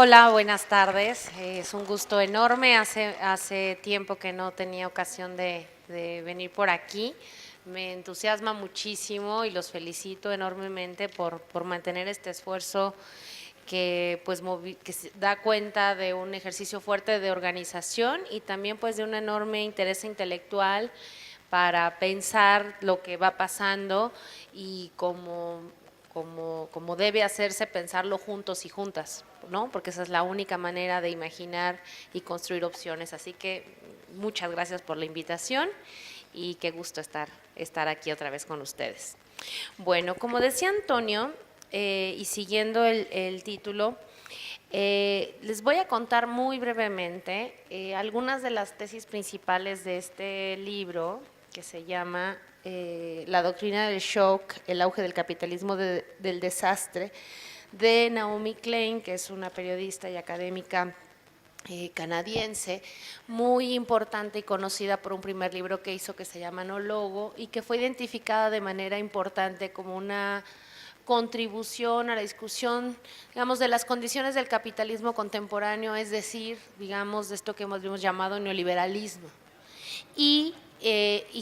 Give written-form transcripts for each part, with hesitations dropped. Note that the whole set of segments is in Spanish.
Hola, buenas tardes. Es un gusto enorme. Hace tiempo que no tenía ocasión de venir por aquí. Me entusiasma muchísimo y los felicito enormemente por mantener este esfuerzo que pues que da cuenta de un ejercicio fuerte de organización y también pues de un enorme interés intelectual para pensar lo que va pasando y como debe hacerse, pensarlo juntos y juntas, ¿no? Porque esa es la única manera de imaginar y construir opciones. Así que muchas gracias por la invitación y qué gusto estar aquí otra vez con ustedes. Bueno, como decía Antonio, y siguiendo el título, les voy a contar muy brevemente algunas de las tesis principales de este libro que se llama La doctrina del shock, el auge del capitalismo del desastre, de Naomi Klein, que es una periodista y académica canadiense, muy importante y conocida por un primer libro que hizo que se llama No Logo y que fue identificada de manera importante como una contribución a la discusión, digamos, de las condiciones del capitalismo contemporáneo, es decir, digamos, de esto que hemos llamado neoliberalismo. Y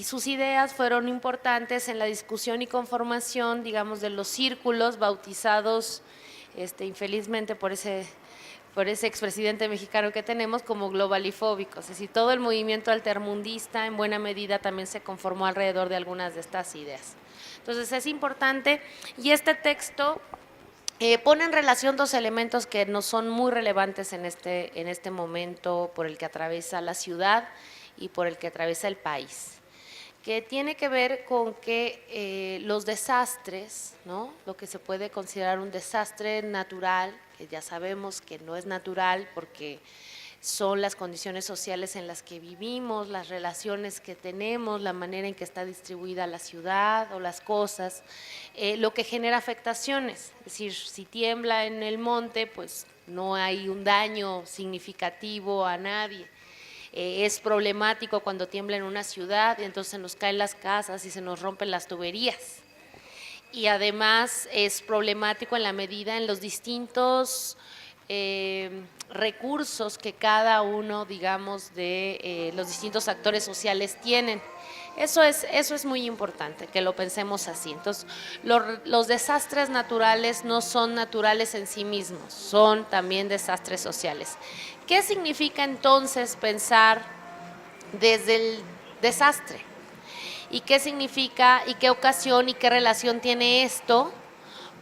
sus ideas fueron importantes en la discusión y conformación, digamos, de los círculos bautizados, infelizmente por ese expresidente mexicano que tenemos, como globalifóbicos. Es decir, todo el movimiento altermundista en buena medida también se conformó alrededor de algunas de estas ideas. Entonces es importante, y este texto pone en relación dos elementos que nos son muy relevantes en este momento por el que atraviesa la ciudad y por el que atraviesa el país, que tiene que ver con que los desastres, ¿no? Lo que se puede considerar un desastre natural, que ya sabemos que no es natural porque son las condiciones sociales en las que vivimos, las relaciones que tenemos, la manera en que está distribuida la ciudad o las cosas, lo que genera afectaciones. Es decir, si tiembla en el monte, pues no hay un daño significativo a nadie. Es problemático cuando tiembla en una ciudad y entonces se nos caen las casas y se nos rompen las tuberías. Y además es problemático en la medida en los distintos recursos que cada uno, digamos, de los distintos actores sociales tienen. Eso es muy importante, que lo pensemos así. Entonces, los desastres naturales no son naturales en sí mismos, son también desastres sociales. ¿Qué significa entonces pensar desde el desastre? ¿Y qué significa, y qué ocasión, y qué relación tiene esto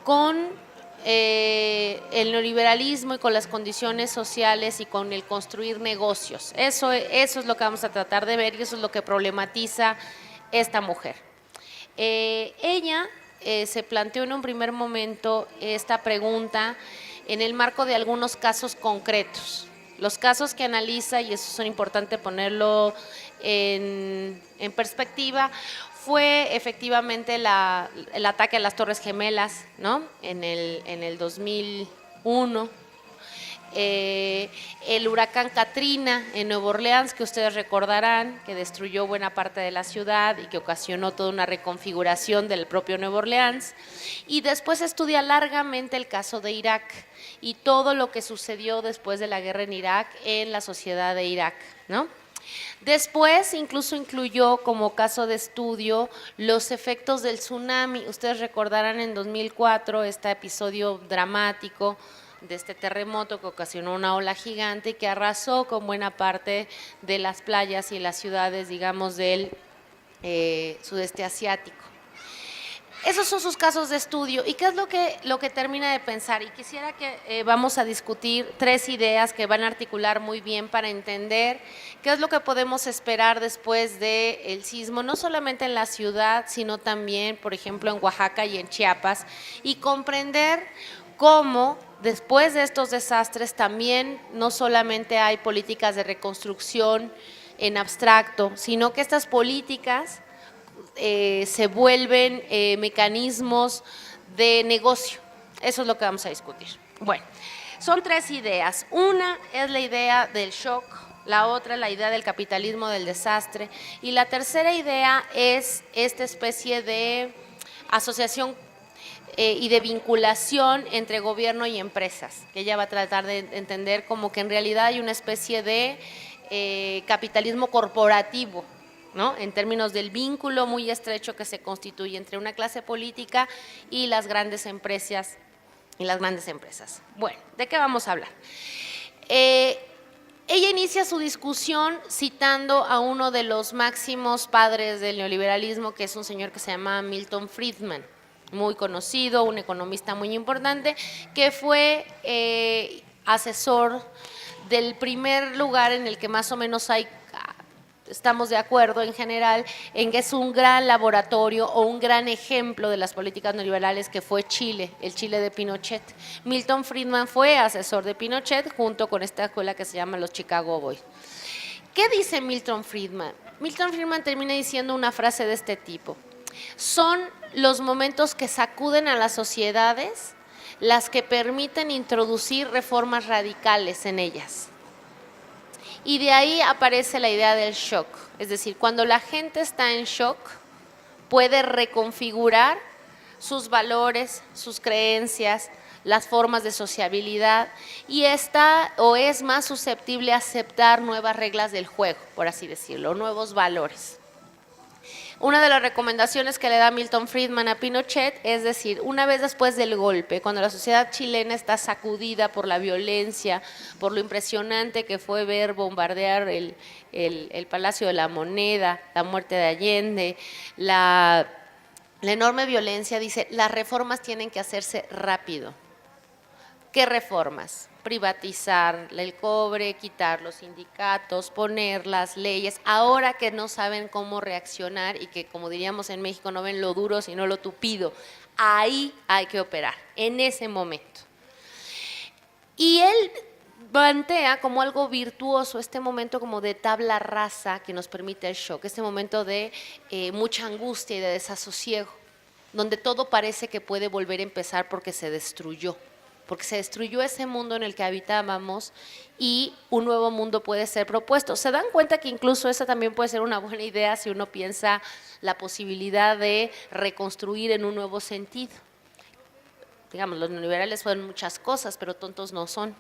con el neoliberalismo y con las condiciones sociales y con el construir negocios? Eso es lo que vamos a tratar de ver y eso es lo que problematiza esta mujer. Ella se planteó en un primer momento esta pregunta en el marco de algunos casos concretos. Los casos que analiza, y eso es importante ponerlo en perspectiva, fue efectivamente el ataque a las Torres Gemelas, ¿no? En el 2001. El huracán Katrina en Nueva Orleans, que ustedes recordarán, que destruyó buena parte de la ciudad y que ocasionó toda una reconfiguración del propio Nueva Orleans. Y después estudia largamente el caso de Irak y todo lo que sucedió después de la guerra en Irak en la sociedad de Irak, ¿no? Después incluso incluyó como caso de estudio los efectos del tsunami. Ustedes recordarán en 2004 este episodio dramático de este terremoto que ocasionó una ola gigante y que arrasó con buena parte de las playas y las ciudades, digamos, del sudeste asiático. Esos son sus casos de estudio. ¿Y qué es lo que termina de pensar? Y quisiera que vamos a discutir tres ideas que van a articular muy bien para entender qué es lo que podemos esperar después del sismo, no solamente en la ciudad, sino también, por ejemplo, en Oaxaca y en Chiapas, y comprender cómo después de estos desastres también no solamente hay políticas de reconstrucción en abstracto, sino que estas políticas se vuelven mecanismos de negocio. Eso es lo que vamos a discutir. Bueno, son tres ideas. Una es la idea del shock, la otra es la idea del capitalismo del desastre y la tercera idea es esta especie de asociación y de vinculación entre gobierno y empresas, que ella va a tratar de entender como que en realidad hay una especie de capitalismo corporativo, ¿no? En términos del vínculo muy estrecho que se constituye entre una clase política y las grandes empresas. Bueno, ¿de qué vamos a hablar? Ella inicia su discusión citando a uno de los máximos padres del neoliberalismo, que es un señor que se llama Milton Friedman, muy conocido, un economista muy importante, que fue asesor del primer lugar en el que más o menos estamos de acuerdo en general en que es un gran laboratorio o un gran ejemplo de las políticas neoliberales, que fue Chile, el Chile de Pinochet. Milton Friedman fue asesor de Pinochet junto con esta escuela que se llama los Chicago Boys. ¿Qué dice Milton Friedman? Milton Friedman termina diciendo una frase de este tipo: son los momentos que sacuden a las sociedades las que permiten introducir reformas radicales en ellas. Y de ahí aparece la idea del shock, es decir, cuando la gente está en shock, puede reconfigurar sus valores, sus creencias, las formas de sociabilidad, y está o es más susceptible a aceptar nuevas reglas del juego, por así decirlo, nuevos valores. Una de las recomendaciones que le da Milton Friedman a Pinochet es decir, una vez después del golpe, cuando la sociedad chilena está sacudida por la violencia, por lo impresionante que fue ver bombardear el Palacio de la Moneda, la muerte de Allende, la enorme violencia, dice, las reformas tienen que hacerse rápido. ¿Qué reformas? Privatizar el cobre, quitar los sindicatos, poner las leyes, ahora que no saben cómo reaccionar y que, como diríamos en México, no ven lo duro sino lo tupido, ahí hay que operar, en ese momento. Y él plantea como algo virtuoso este momento como de tabla rasa que nos permite el shock, este momento de mucha angustia y de desasosiego, donde todo parece que puede volver a empezar porque se destruyó ese mundo en el que habitábamos y un nuevo mundo puede ser propuesto. ¿Se dan cuenta que incluso esa también puede ser una buena idea si uno piensa la posibilidad de reconstruir en un nuevo sentido? Digamos, los neoliberales fueron muchas cosas, pero tontos no son,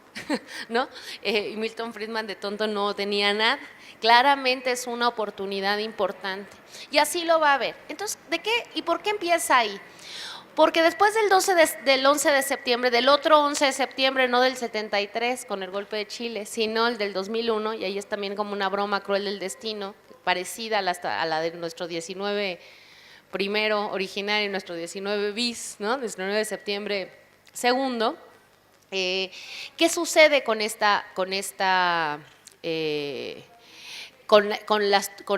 ¿no? Y Milton Friedman de tonto no tenía nada. Claramente es una oportunidad importante y así lo va a ver. Entonces, ¿de qué y por qué empieza ahí? Porque después del 11 de septiembre, del otro 11 de septiembre, no del 73 con el golpe de Chile, sino el del 2001, y ahí es también como una broma cruel del destino, parecida a la de nuestro 19 primero original y nuestro 19 bis, ¿no? 19 de septiembre segundo. ¿Qué sucede con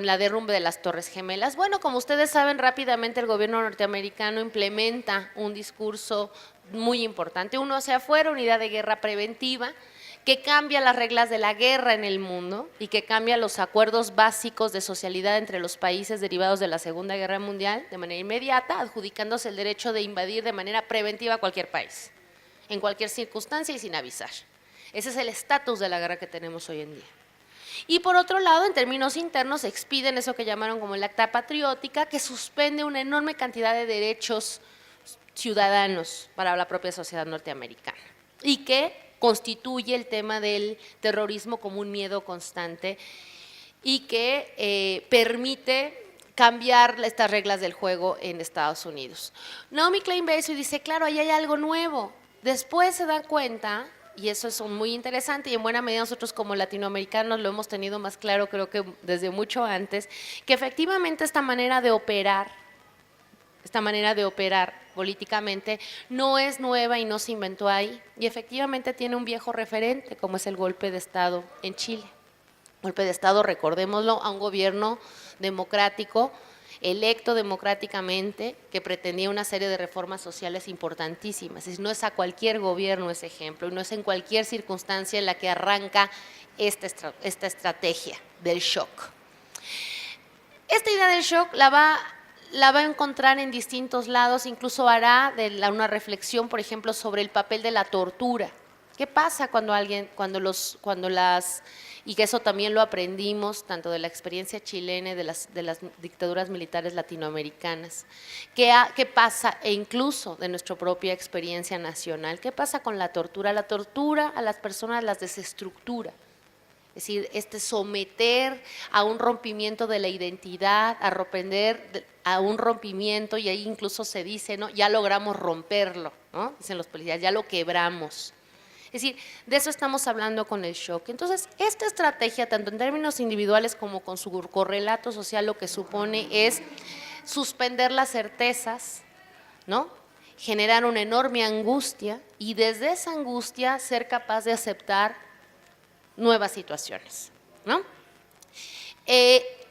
la derrumbe de las Torres Gemelas? Bueno, como ustedes saben, rápidamente el gobierno norteamericano implementa un discurso muy importante, uno hacia afuera, unidad de guerra preventiva, que cambia las reglas de la guerra en el mundo y que cambia los acuerdos básicos de socialidad entre los países derivados de la Segunda Guerra Mundial de manera inmediata, adjudicándose el derecho de invadir de manera preventiva a cualquier país, en cualquier circunstancia y sin avisar. Ese es el estatus de la guerra que tenemos hoy en día. Y por otro lado, en términos internos, expiden eso que llamaron como el Acta Patriótica, que suspende una enorme cantidad de derechos ciudadanos para la propia sociedad norteamericana y que constituye el tema del terrorismo como un miedo constante y que permite cambiar estas reglas del juego en Estados Unidos. Naomi Klein ve eso y dice, claro, ahí hay algo nuevo. Después se da cuenta, y eso es muy interesante, y en buena medida nosotros como latinoamericanos lo hemos tenido más claro, creo que desde mucho antes, que efectivamente esta manera de operar políticamente no es nueva y no se inventó ahí, y efectivamente tiene un viejo referente, como es el golpe de Estado en Chile. Golpe de Estado, recordémoslo, a un gobierno democrático, electo democráticamente, que pretendía una serie de reformas sociales importantísimas. No es a cualquier gobierno ese ejemplo, y no es en cualquier circunstancia en la que arranca esta estrategia del shock. Esta idea del shock la va a encontrar en distintos lados, incluso hará una reflexión, por ejemplo, sobre el papel de la tortura, ¿Qué pasa cuando y que eso también lo aprendimos tanto de la experiencia chilena y de las dictaduras militares latinoamericanas? ¿Qué pasa, e incluso de nuestra propia experiencia nacional? ¿Qué pasa con la tortura? La tortura a las personas las desestructura. Es decir, someter a un rompimiento de la identidad, a un rompimiento, y ahí incluso se dice, ¿no? Ya logramos romperlo, ¿no? Dicen los policías, ya lo quebramos. Es decir, de eso estamos hablando con el shock. Entonces, esta estrategia, tanto en términos individuales como con su correlato social, lo que supone es suspender las certezas, ¿no? Generar una enorme angustia y desde esa angustia ser capaz de aceptar nuevas situaciones, ¿no?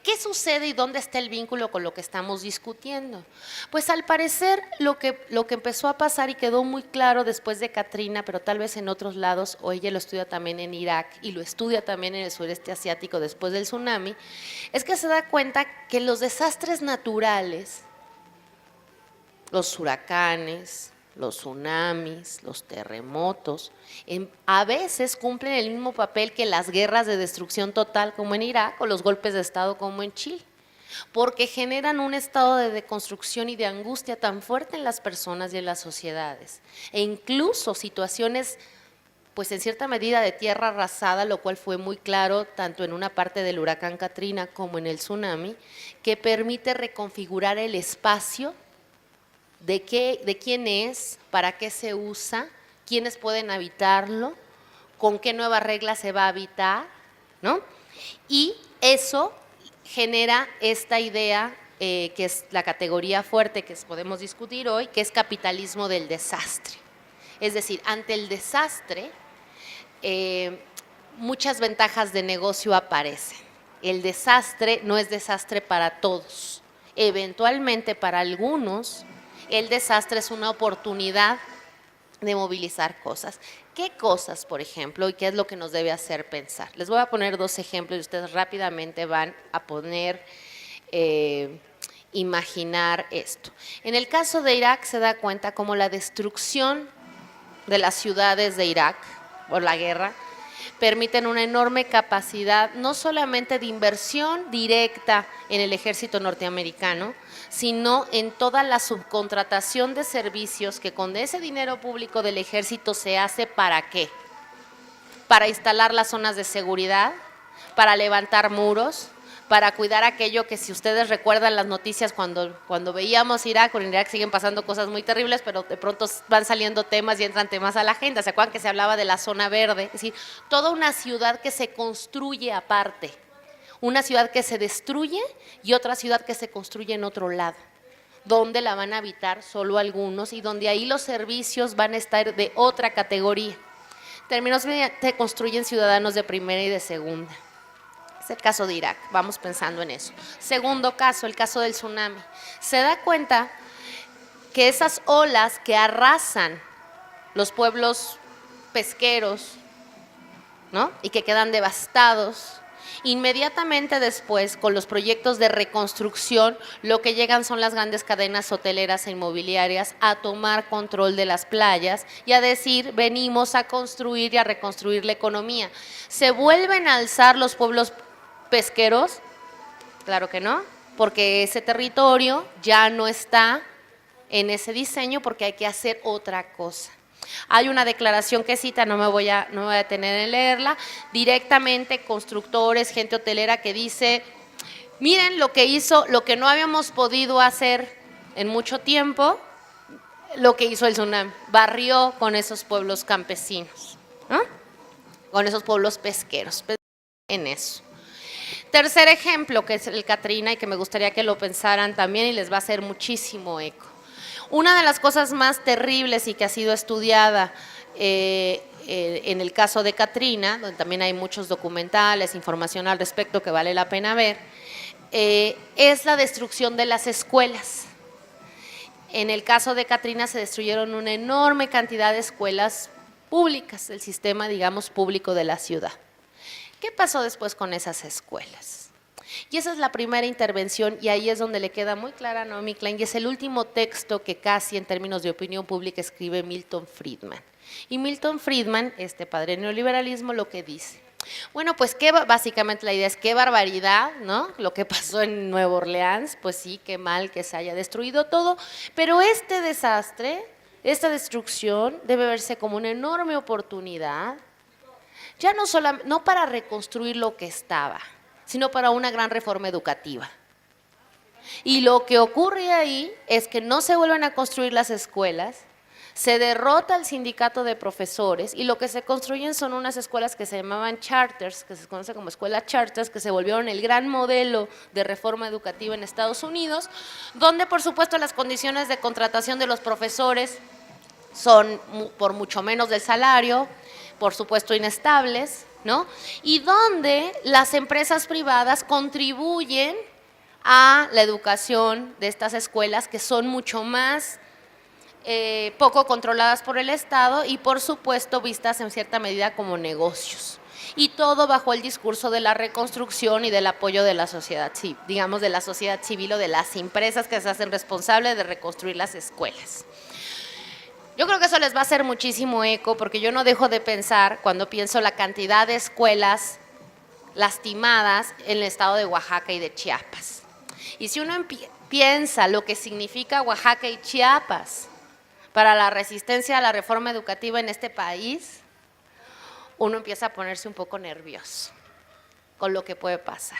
¿Qué sucede y dónde está el vínculo con lo que estamos discutiendo? Pues al parecer lo que empezó a pasar y quedó muy claro después de Katrina, pero tal vez en otros lados, o ella lo estudia también en Irak y lo estudia también en el sureste asiático después del tsunami, es que se da cuenta que los desastres naturales, los huracanes, los tsunamis, los terremotos, a veces cumplen el mismo papel que las guerras de destrucción total como en Irak o los golpes de Estado como en Chile, porque generan un estado de deconstrucción y de angustia tan fuerte en las personas y en las sociedades, e incluso situaciones pues en cierta medida de tierra arrasada, lo cual fue muy claro tanto en una parte del huracán Katrina como en el tsunami, que permite reconfigurar el espacio de quién es, para qué se usa, quiénes pueden habitarlo, con qué nuevas reglas se va a habitar, ¿no? Y eso genera esta idea que es la categoría fuerte que podemos discutir hoy, que es capitalismo del desastre. Es decir, ante el desastre, muchas ventajas de negocio aparecen. El desastre no es desastre para todos. Eventualmente, para algunos, el desastre es una oportunidad de movilizar cosas. ¿Qué cosas, por ejemplo, y qué es lo que nos debe hacer pensar? Les voy a poner 2 ejemplos y ustedes rápidamente van a poder imaginar esto. En el caso de Irak se da cuenta cómo la destrucción de las ciudades de Irak, por la guerra, permiten una enorme capacidad, no solamente de inversión directa en el ejército norteamericano, sino en toda la subcontratación de servicios que con ese dinero público del ejército se hace ¿para qué? Para instalar las zonas de seguridad, para levantar muros, para cuidar aquello que, si ustedes recuerdan las noticias cuando veíamos Irak, con Irak siguen pasando cosas muy terribles, pero de pronto van saliendo temas y entran temas a la agenda. ¿Se acuerdan que se hablaba de la zona verde? Es decir, toda una ciudad que se construye aparte, una ciudad que se destruye y otra ciudad que se construye en otro lado, donde la van a habitar solo algunos y donde ahí los servicios van a estar de otra categoría. En términos de se construyen ciudadanos de primera y de segunda. Es el caso de Irak, vamos pensando en eso. Segundo caso, el caso del tsunami. Se da cuenta que esas olas que arrasan los pueblos pesqueros, ¿no? Y que quedan devastados, inmediatamente después, con los proyectos de reconstrucción, lo que llegan son las grandes cadenas hoteleras e inmobiliarias a tomar control de las playas y a decir, venimos a construir y a reconstruir la economía. ¿Se vuelven a alzar los pueblos pesqueros? Claro que no, porque ese territorio ya no está en ese diseño porque hay que hacer otra cosa. Hay una declaración que cita, no me voy a detener en leerla, directamente constructores, gente hotelera que dice, miren lo que hizo, lo que no habíamos podido hacer en mucho tiempo, lo que hizo el tsunami, barrió con esos pueblos campesinos, ¿no? Con esos pueblos pesqueros, en eso. Tercer ejemplo, que es el Katrina y que me gustaría que lo pensaran también y les va a hacer muchísimo eco. Una de las cosas más terribles y que ha sido estudiada en el caso de Katrina, donde también hay muchos documentales, información al respecto que vale la pena ver, es la destrucción de las escuelas. En el caso de Katrina se destruyeron una enorme cantidad de escuelas públicas, el sistema, digamos, público de la ciudad. ¿Qué pasó después con esas escuelas? Y esa es la primera intervención y ahí es donde le queda muy clara a Naomi Klein y es el último texto que casi en términos de opinión pública escribe Milton Friedman. Y Milton Friedman, este padre del neoliberalismo, lo que dice. Bueno, pues básicamente la idea es qué barbaridad, ¿no? Lo que pasó en Nueva Orleans, pues sí, qué mal que se haya destruido todo, pero este desastre, esta destrucción debe verse como una enorme oportunidad, ya no para reconstruir lo que estaba, sino para una gran reforma educativa. Y lo que ocurre ahí es que no se vuelven a construir las escuelas, se derrota el sindicato de profesores y lo que se construyen son unas escuelas que se llamaban charters, que se conoce como escuelas charters, que se volvieron el gran modelo de reforma educativa en Estados Unidos, donde por supuesto las condiciones de contratación de los profesores son por mucho menos del salario, por supuesto inestables, ¿no? Y donde las empresas privadas contribuyen a la educación de estas escuelas que son mucho más poco controladas por el Estado y por supuesto vistas en cierta medida como negocios. Y todo bajo el discurso de la reconstrucción y del apoyo de la sociedad, digamos de la sociedad civil o de las empresas que se hacen responsables de reconstruir las escuelas. Yo creo que eso les va a hacer muchísimo eco porque yo no dejo de pensar cuando pienso la cantidad de escuelas lastimadas en el estado de Oaxaca y de Chiapas. Y si uno piensa lo que significa Oaxaca y Chiapas para la resistencia a la reforma educativa en este país, uno empieza a ponerse un poco nervioso con lo que puede pasar.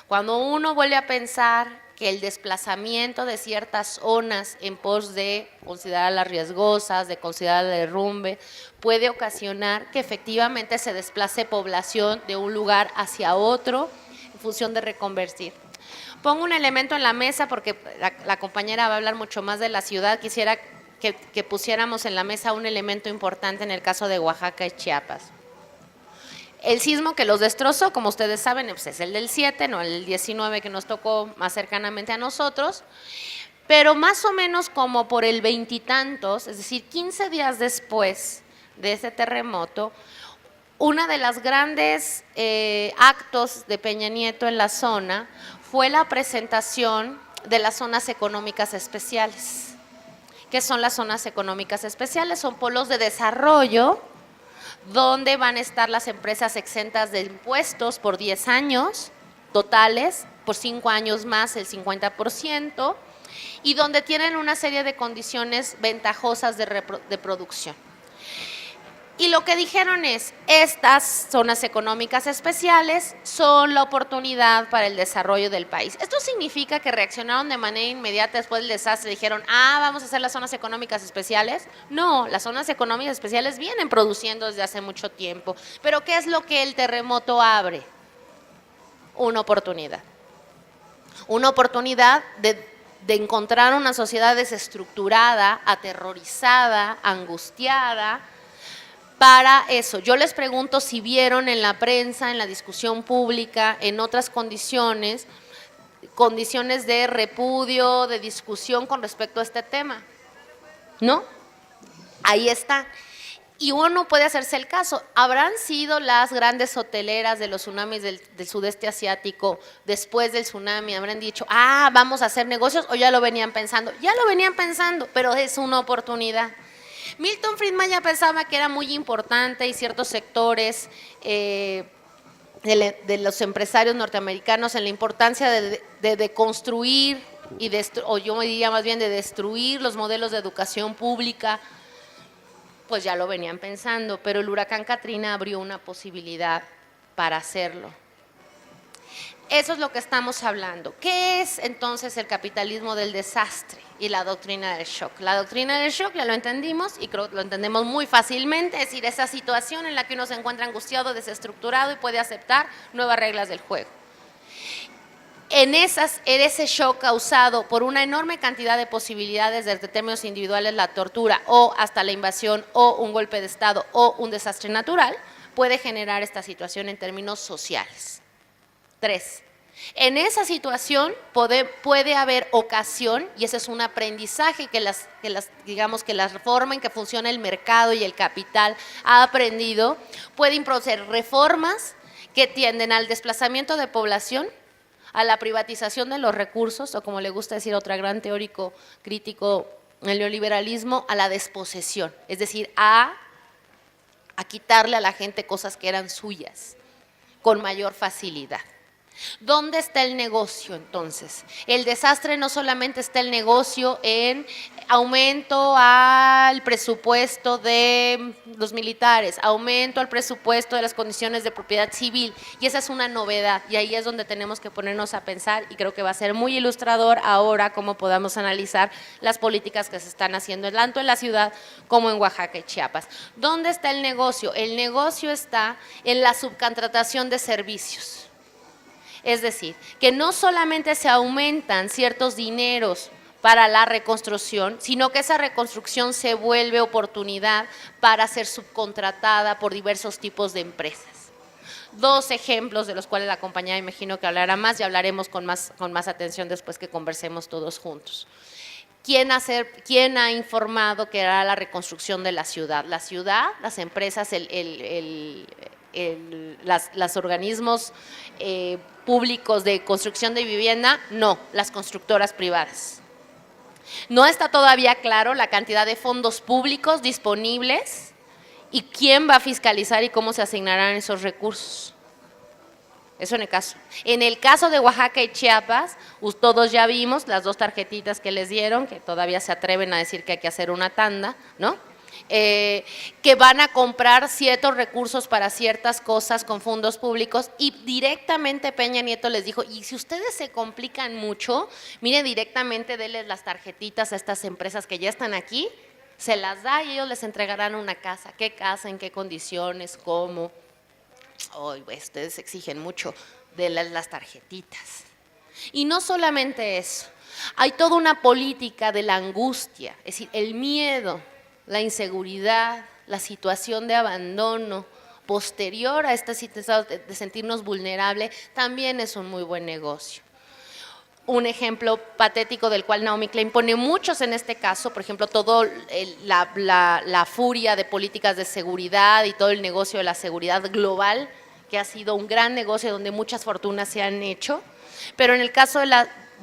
Cuando uno vuelve a pensar que el desplazamiento de ciertas zonas en pos de considerarlas riesgosas, de considerar el derrumbe, puede ocasionar que efectivamente se desplace población de un lugar hacia otro en función de reconvertir. Pongo un elemento en la mesa porque la compañera va a hablar mucho más de la ciudad. Quisiera que pusiéramos en la mesa un elemento importante en el caso de Oaxaca y Chiapas. El sismo que los destrozó, como ustedes saben, pues es el del 7, no el del 19 que nos tocó más cercanamente a nosotros, pero más o menos como por el veintitantos, es decir, 15 días después de ese terremoto, una de las grandes actos de Peña Nieto en la zona fue la presentación de las zonas económicas especiales. ¿Qué son las zonas económicas especiales? Son polos de desarrollo donde van a estar las empresas exentas de impuestos por 10 años totales, por 5 años más el 50%, y donde tienen una serie de condiciones ventajosas de producción. Y lo que dijeron es, estas zonas económicas especiales son la oportunidad para el desarrollo del país. Esto significa que reaccionaron de manera inmediata después del desastre, dijeron, vamos a hacer las zonas económicas especiales. No, las zonas económicas especiales vienen produciendo desde hace mucho tiempo. Pero ¿qué es lo que el terremoto abre? Una oportunidad. Una oportunidad de encontrar una sociedad desestructurada, aterrorizada, angustiada. Para eso, yo les pregunto si vieron en la prensa, en la discusión pública, en otras condiciones de repudio, de discusión con respecto a este tema. ¿No? Ahí está. Y uno puede hacerse el caso. ¿Habrán sido las grandes hoteleras de los tsunamis del sudeste asiático después del tsunami? ¿Habrán dicho, vamos a hacer negocios? ¿O ya lo venían pensando? Ya lo venían pensando, pero es una oportunidad. Milton Friedman ya pensaba que era muy importante y ciertos sectores de los empresarios norteamericanos en la importancia de construir, o yo diría más bien de destruir los modelos de educación pública, pues ya lo venían pensando, pero el huracán Katrina abrió una posibilidad para hacerlo. Eso es lo que estamos hablando. ¿Qué es entonces el capitalismo del desastre y la doctrina del shock? La doctrina del shock ya lo entendimos y creo que lo entendemos muy fácilmente, es decir, esa situación en la que uno se encuentra angustiado, desestructurado y puede aceptar nuevas reglas del juego. En ese shock causado por una enorme cantidad de posibilidades desde términos individuales, la tortura o hasta la invasión o un golpe de Estado o un desastre natural, puede generar esta situación en términos sociales. 3. En esa situación puede haber ocasión, y ese es un aprendizaje digamos que la forma en que funciona el mercado y el capital ha aprendido, pueden proceder reformas que tienden al desplazamiento de población, a la privatización de los recursos, o como le gusta decir otro gran teórico crítico del neoliberalismo, a la desposesión, es decir, a a quitarle a la gente cosas que eran suyas con mayor facilidad. ¿Dónde está el negocio entonces? El desastre no solamente está el negocio en aumento al presupuesto de los militares, aumento al presupuesto de las condiciones de propiedad civil, y esa es una novedad, y ahí es donde tenemos que ponernos a pensar, y creo que va a ser muy ilustrador ahora cómo podamos analizar las políticas que se están haciendo tanto en la ciudad como en Oaxaca y Chiapas. ¿Dónde está el negocio? El negocio está en la subcontratación de servicios. Es decir, que no solamente se aumentan ciertos dineros para la reconstrucción, sino que esa reconstrucción se vuelve oportunidad para ser subcontratada por diversos tipos de empresas. Dos ejemplos de los cuales la compañía me imagino que hablará más y hablaremos con más atención después que conversemos todos juntos. ¿Quién ha informado que hará la reconstrucción de la ciudad? La ciudad, las empresas, los organismos públicos de construcción de vivienda, no, las constructoras privadas. No está todavía claro la cantidad de fondos públicos disponibles y quién va a fiscalizar y cómo se asignarán esos recursos. Eso en el caso de Oaxaca y Chiapas, todos ya vimos las dos tarjetitas que les dieron, que todavía se atreven a decir que hay que hacer una tanda, ¿no? Que van a comprar ciertos recursos para ciertas cosas con fondos públicos, y directamente Peña Nieto les dijo, y si ustedes se complican mucho, miren, directamente denles las tarjetitas a estas empresas que ya están aquí, se las da y ellos les entregarán una casa. ¿Qué casa? ¿En qué condiciones? ¿Cómo? Oh, ustedes exigen mucho de las tarjetitas. Y no solamente eso, hay toda una política de la angustia, es decir, el miedo, la inseguridad, la situación de abandono posterior a esta situación de sentirnos vulnerables, también es un muy buen negocio. Un ejemplo patético del cual Naomi Klein pone muchos en este caso, por ejemplo, todo la furia de políticas de seguridad y todo el negocio de la seguridad global, que ha sido un gran negocio donde muchas fortunas se han hecho, pero en el caso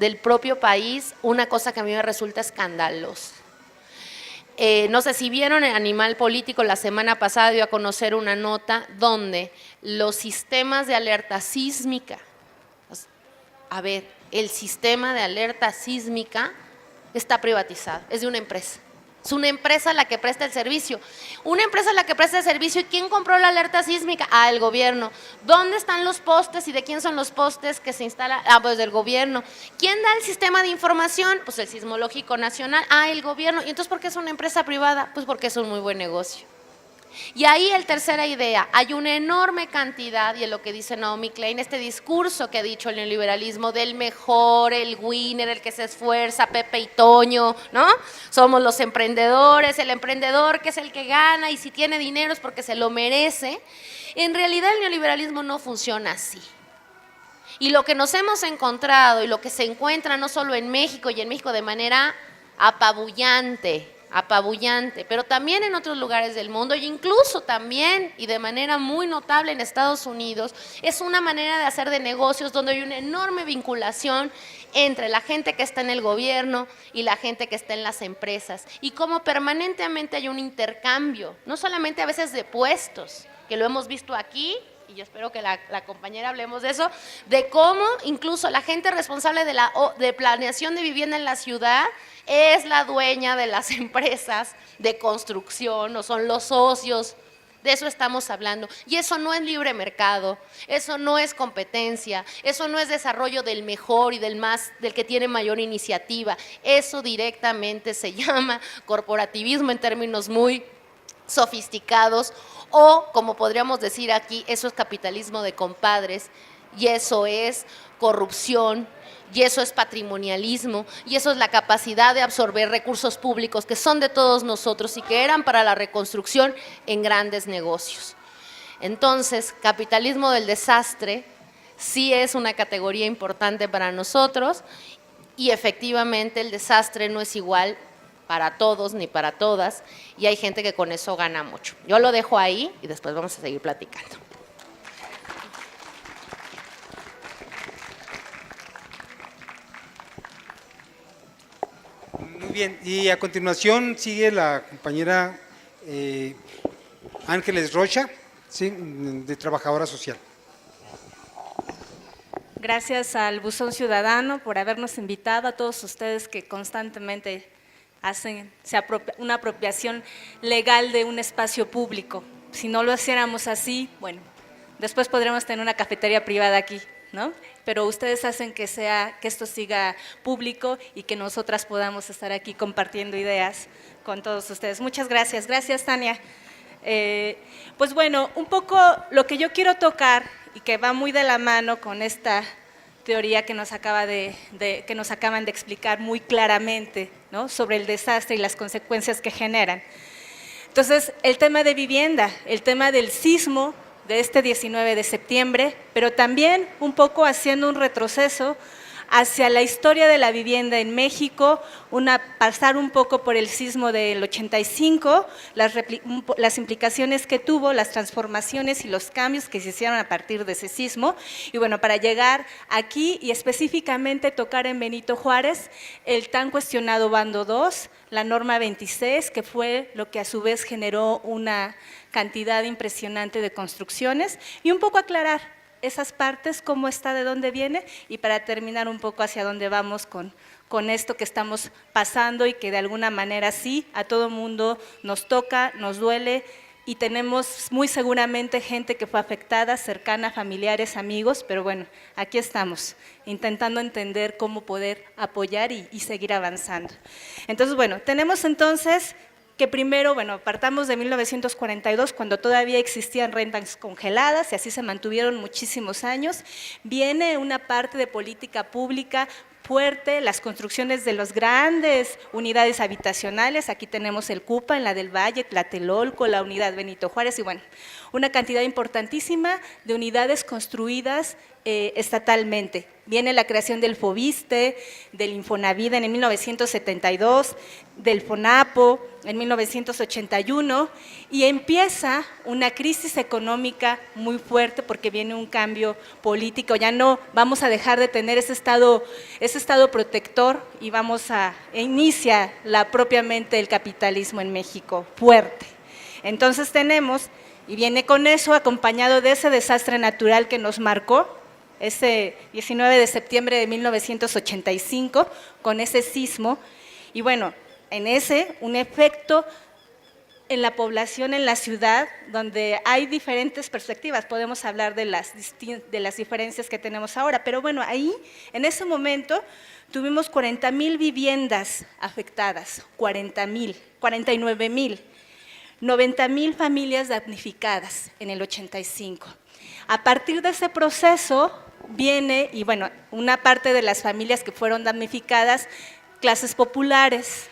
del propio país, una cosa que a mí me resulta escandalosa. No sé si vieron en Animal Político, la semana pasada dio a conocer una nota donde los sistemas de alerta sísmica, el sistema de alerta sísmica está privatizado, es de una empresa. Es una empresa la que presta el servicio. Una empresa la que presta el servicio, ¿y quién compró la alerta sísmica? El gobierno. ¿Dónde están los postes y de quién son los postes que se instalan? Pues del gobierno. ¿Quién da el sistema de información? Pues el Sismológico Nacional. El gobierno. ¿Y entonces por qué es una empresa privada? Pues porque es un muy buen negocio. Y ahí la tercera idea, hay una enorme cantidad, y en lo que dice Naomi Klein, este discurso que ha dicho el neoliberalismo del mejor, el winner, el que se esfuerza, Pepe y Toño, ¿no? Somos los emprendedores, el emprendedor que es el que gana, y si tiene dinero es porque se lo merece. En realidad el neoliberalismo no funciona así. Y lo que nos hemos encontrado y lo que se encuentra no solo en México, y en México de manera apabullante, pero también en otros lugares del mundo, e incluso también y de manera muy notable en Estados Unidos, es una manera de hacer de negocios donde hay una enorme vinculación entre la gente que está en el gobierno y la gente que está en las empresas, y cómo permanentemente hay un intercambio, no solamente a veces de puestos, que lo hemos visto aquí, y yo espero que la compañera hablemos de eso, de cómo incluso la gente responsable de planeación de vivienda en la ciudad es la dueña de las empresas de construcción, o son los socios. De eso estamos hablando, y eso no es libre mercado, eso no es competencia, eso no es desarrollo del mejor y del que tiene mayor iniciativa, eso directamente se llama corporativismo en términos muy sofisticados, o como podríamos decir aquí, eso es capitalismo de compadres, y eso es corrupción, y eso es patrimonialismo, y eso es la capacidad de absorber recursos públicos que son de todos nosotros y que eran para la reconstrucción en grandes negocios. Entonces, capitalismo del desastre sí es una categoría importante para nosotros, y efectivamente el desastre no es igual para todos ni para todas, y hay gente que con eso gana mucho. Yo lo dejo ahí y después vamos a seguir platicando. Muy bien, y a continuación sigue la compañera Ángeles Rocha, sí, de trabajadora social. Gracias al Buzón Ciudadano por habernos invitado, a todos ustedes que constantemente hacen una apropiación legal de un espacio público. Si no lo hiciéramos así, bueno, después podremos tener una cafetería privada aquí, ¿no? Pero ustedes hacen que esto siga público y que nosotras podamos estar aquí compartiendo ideas con todos ustedes. Muchas gracias. Gracias, Tania. Pues bueno, un poco lo que yo quiero tocar y que va muy de la mano con esta teoría que nos acaban de explicar muy claramente, ¿no?, sobre el desastre y las consecuencias que generan. Entonces, el tema de vivienda, el tema del sismo de este 19 de septiembre, pero también un poco haciendo un retroceso hacia la historia de la vivienda en México, pasar un poco por el sismo del 85, las implicaciones que tuvo, las transformaciones y los cambios que se hicieron a partir de ese sismo, y bueno, para llegar aquí y específicamente tocar en Benito Juárez el tan cuestionado Bando 2, la norma 26, que fue lo que a su vez generó una cantidad impresionante de construcciones, y un poco aclarar esas partes, cómo está, de dónde viene, y para terminar un poco hacia dónde vamos con esto que estamos pasando y que de alguna manera sí, a todo mundo nos toca, nos duele, y tenemos muy seguramente gente que fue afectada, cercana, familiares, amigos, pero bueno, aquí estamos, intentando entender cómo poder apoyar y seguir avanzando. Entonces, bueno, tenemos entonces que primero, bueno, partamos de 1942, cuando todavía existían rentas congeladas y así se mantuvieron muchísimos años. Viene una parte de política pública fuerte, las construcciones de las grandes unidades habitacionales, aquí tenemos el CUPA en la del Valle, Tlatelolco, la unidad Benito Juárez, y bueno, una cantidad importantísima de unidades construidas estatalmente. Viene la creación del FOBISTE, del Infonavida en 1972, del FONAPO en 1981, y empieza una crisis económica muy fuerte porque viene un cambio político, ya no vamos a dejar de tener ese estado protector y inicia propiamente el capitalismo en México fuerte. Entonces tenemos, y viene con eso acompañado de ese desastre natural que nos marcó, ese 19 de septiembre de 1985, con ese sismo, y bueno, un efecto en la población, en la ciudad, donde hay diferentes perspectivas, podemos hablar de las diferencias que tenemos ahora, pero bueno, ahí, en ese momento, tuvimos 40,000 viviendas afectadas, 49,000, 90,000 familias damnificadas en el 85. A partir de ese proceso viene, y bueno, una parte de las familias que fueron damnificadas, clases populares,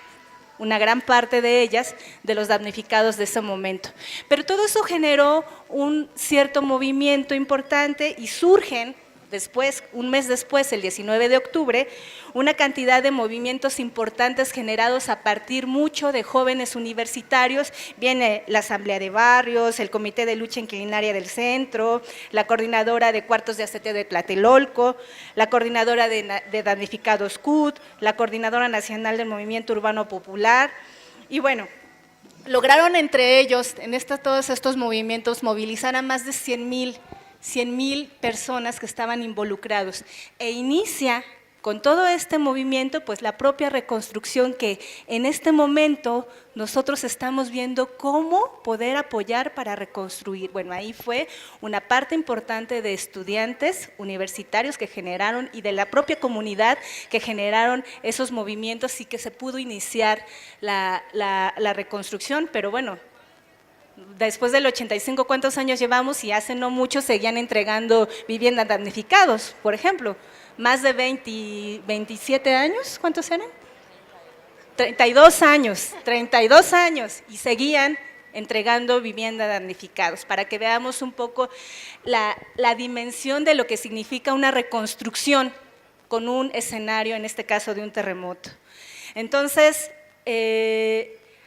una gran parte de ellas, de los damnificados de ese momento. Pero todo eso generó un cierto movimiento importante y surgen después, un mes después, el 19 de octubre, una cantidad de movimientos importantes generados a partir mucho de jóvenes universitarios. Viene la Asamblea de Barrios, el Comité de Lucha Inquilinaria del Centro, la Coordinadora de Cuartos de Aseteo de Tlatelolco, la Coordinadora de Damnificados CUT, la Coordinadora Nacional del Movimiento Urbano Popular, y bueno, lograron entre ellos, en todos estos movimientos, movilizar a más de 100,000 personas que estaban involucrados, e inicia con todo este movimiento pues la propia reconstrucción que en este momento nosotros estamos viendo cómo poder apoyar para reconstruir. Bueno, ahí fue una parte importante de estudiantes universitarios que generaron y de la propia comunidad que generaron esos movimientos y que se pudo iniciar la reconstrucción, pero bueno, después del 85, ¿cuántos años llevamos? Y hace no mucho seguían entregando viviendas damnificados, por ejemplo, más de 27 años, ¿cuántos eran? 32 años, y seguían entregando viviendas damnificados, para que veamos un poco la dimensión de lo que significa una reconstrucción con un escenario, en este caso de un terremoto. Entonces,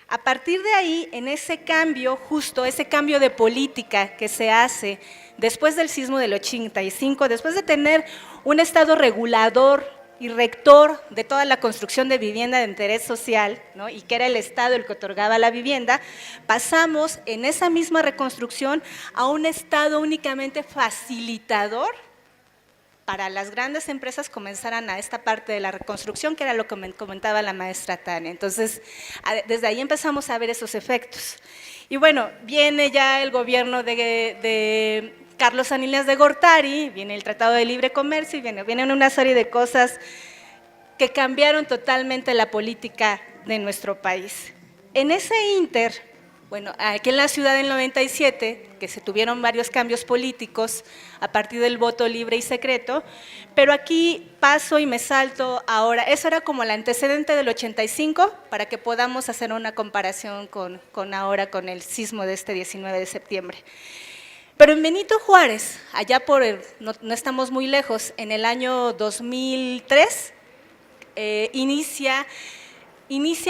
a partir de ahí, en ese cambio, justo ese cambio de política que se hace después del sismo del 85, después de tener un estado regulador y rector de toda la construcción de vivienda de interés social, ¿no? Y que era el Estado el que otorgaba la vivienda, pasamos en esa misma reconstrucción a un Estado únicamente facilitador para las grandes empresas comenzaran a esta parte de la reconstrucción, que era lo que me comentaba la maestra Tania. Entonces, desde ahí empezamos a ver esos efectos. Y bueno, viene ya el gobierno de Carlos Salinas de Gortari, viene el Tratado de Libre Comercio y vienen una serie de cosas que cambiaron totalmente la política de nuestro país. En ese ínter, bueno, aquí en la ciudad del 97, que se tuvieron varios cambios políticos a partir del voto libre y secreto, pero aquí paso y me salto ahora, eso era como el antecedente del 85, para que podamos hacer una comparación con ahora, con el sismo de este 19 de septiembre. Pero en Benito Juárez, allá no estamos muy lejos, en el año 2003, inicia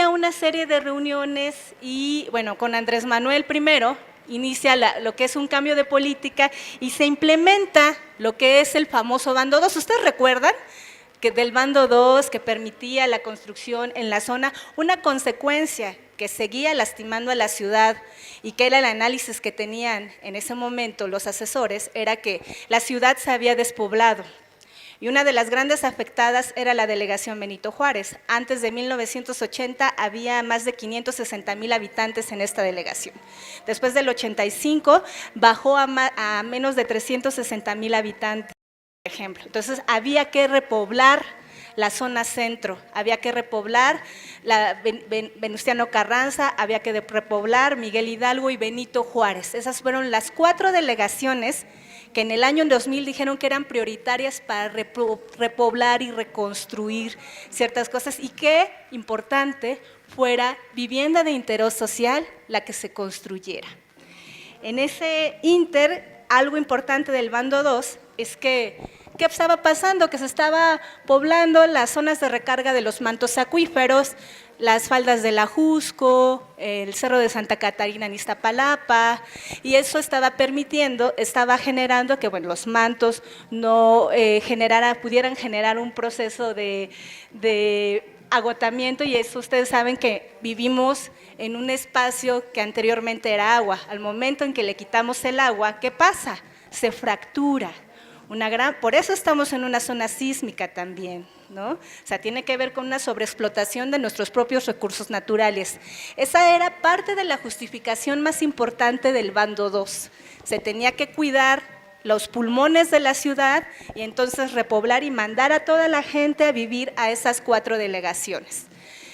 una serie de reuniones y, bueno, con Andrés Manuel primero, inicia lo que es un cambio de política y se implementa lo que es el famoso Bando 2. ¿Ustedes recuerdan que del Bando 2 que permitía la construcción en la zona, una consecuencia que seguía lastimando a la ciudad y que era el análisis que tenían en ese momento los asesores, era que la ciudad se había despoblado? Y una de las grandes afectadas era la delegación Benito Juárez. Antes de 1980 había más de 560,000 habitantes en esta delegación. Después del 85 bajó a menos de 360,000 habitantes, por ejemplo. Entonces había que repoblar la zona centro, había que repoblar la Venustiano Carranza, había que repoblar Miguel Hidalgo y Benito Juárez. Esas fueron las 4 delegaciones que en el año 2000 dijeron que eran prioritarias para repoblar y reconstruir ciertas cosas y que, importante, fuera vivienda de interés social la que se construyera. En ese ínter, algo importante del Bando 2 es que, ¿qué estaba pasando? Que se estaba poblando las zonas de recarga de los mantos acuíferos, las faldas del Ajusco, el Cerro de Santa Catarina en Iztapalapa, y eso estaba generando que, bueno, los mantos no pudieran generar un proceso de agotamiento, y eso ustedes saben que vivimos en un espacio que anteriormente era agua. Al momento en que le quitamos el agua, ¿qué pasa? Se fractura. Por eso estamos en una zona sísmica también, ¿no? O sea, tiene que ver con una sobreexplotación de nuestros propios recursos naturales. Esa era parte de la justificación más importante del Bando 2. Se tenía que cuidar los pulmones de la ciudad y entonces repoblar y mandar a toda la gente a vivir a esas 4 delegaciones.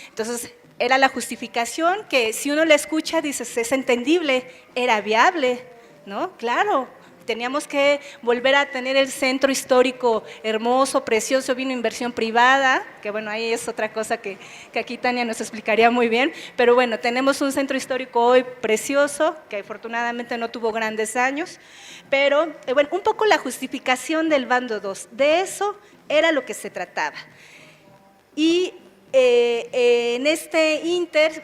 Entonces, era la justificación que si uno la escucha, dices, es entendible, era viable, ¿no? Claro. Teníamos que volver a tener el centro histórico hermoso, precioso, vino inversión privada, que bueno, ahí es otra cosa que aquí Tania nos explicaría muy bien, pero bueno, tenemos un centro histórico hoy precioso, que afortunadamente no tuvo grandes daños, pero bueno, un poco la justificación del Bando 2, de eso era lo que se trataba. Y en este ínter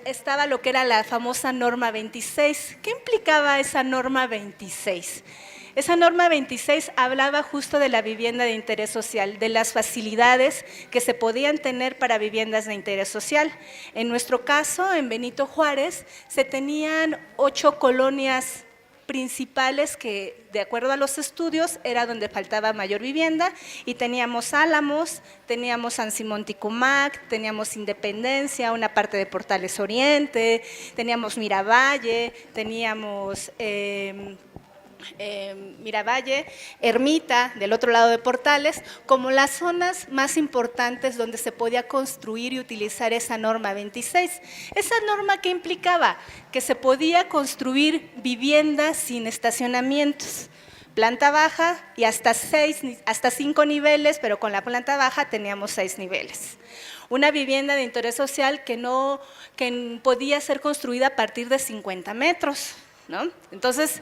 estaba lo que era la famosa norma 26. ¿Qué implicaba esa norma 26? Esa norma 26 hablaba justo de la vivienda de interés social, de las facilidades que se podían tener para viviendas de interés social. En nuestro caso, en Benito Juárez, se tenían 8 colonias principales que, de acuerdo a los estudios, era donde faltaba mayor vivienda, y teníamos Álamos, teníamos San Simón Ticumac, teníamos Independencia, una parte de Portales Oriente, teníamos Miravalle, teníamos Miravalle, Ermita, del otro lado de Portales, como las zonas más importantes donde se podía construir y utilizar esa norma 26. Esa norma, ¿qué implicaba? Que se podía construir viviendas sin estacionamientos, planta baja y hasta 5 niveles, pero con la planta baja teníamos 6 niveles. Una vivienda de interés social que podía ser construida a partir de 50 metros, ¿no? Entonces,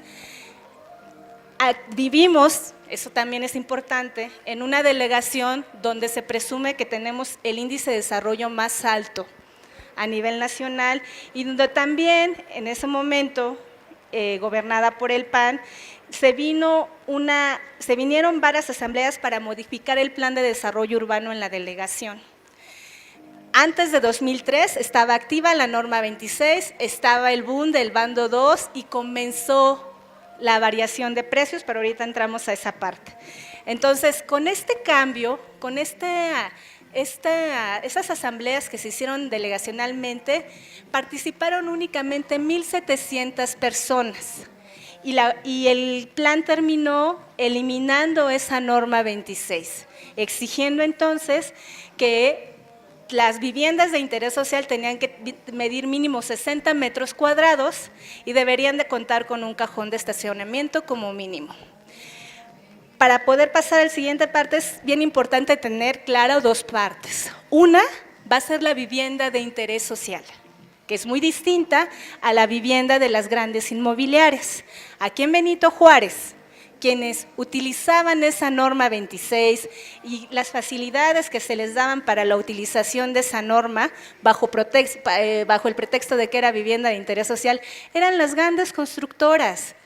vivimos, eso también es importante, en una delegación donde se presume que tenemos el índice de desarrollo más alto a nivel nacional y donde también en ese momento gobernada por el PAN, se vinieron varias asambleas para modificar el plan de desarrollo urbano en la delegación. Antes de 2003 estaba activa la norma 26, estaba el boom del bando 2 y comenzó la variación de precios, pero ahorita entramos a esa parte. Entonces, con este cambio, con esas asambleas que se hicieron delegacionalmente, participaron únicamente 1,700 personas. Y el plan terminó eliminando esa norma 26, exigiendo entonces que las viviendas de interés social tenían que medir mínimo 60 metros cuadrados y deberían de contar con un cajón de estacionamiento como mínimo. Para poder pasar a la siguiente parte es bien importante tener claro dos partes. Una va a ser la vivienda de interés social, que es muy distinta a la vivienda de las grandes inmobiliarias. Aquí en Benito Juárez, quienes utilizaban esa norma 26 y las facilidades que se les daban para la utilización de esa norma bajo el pretexto de que era vivienda de interés social, eran las grandes constructoras.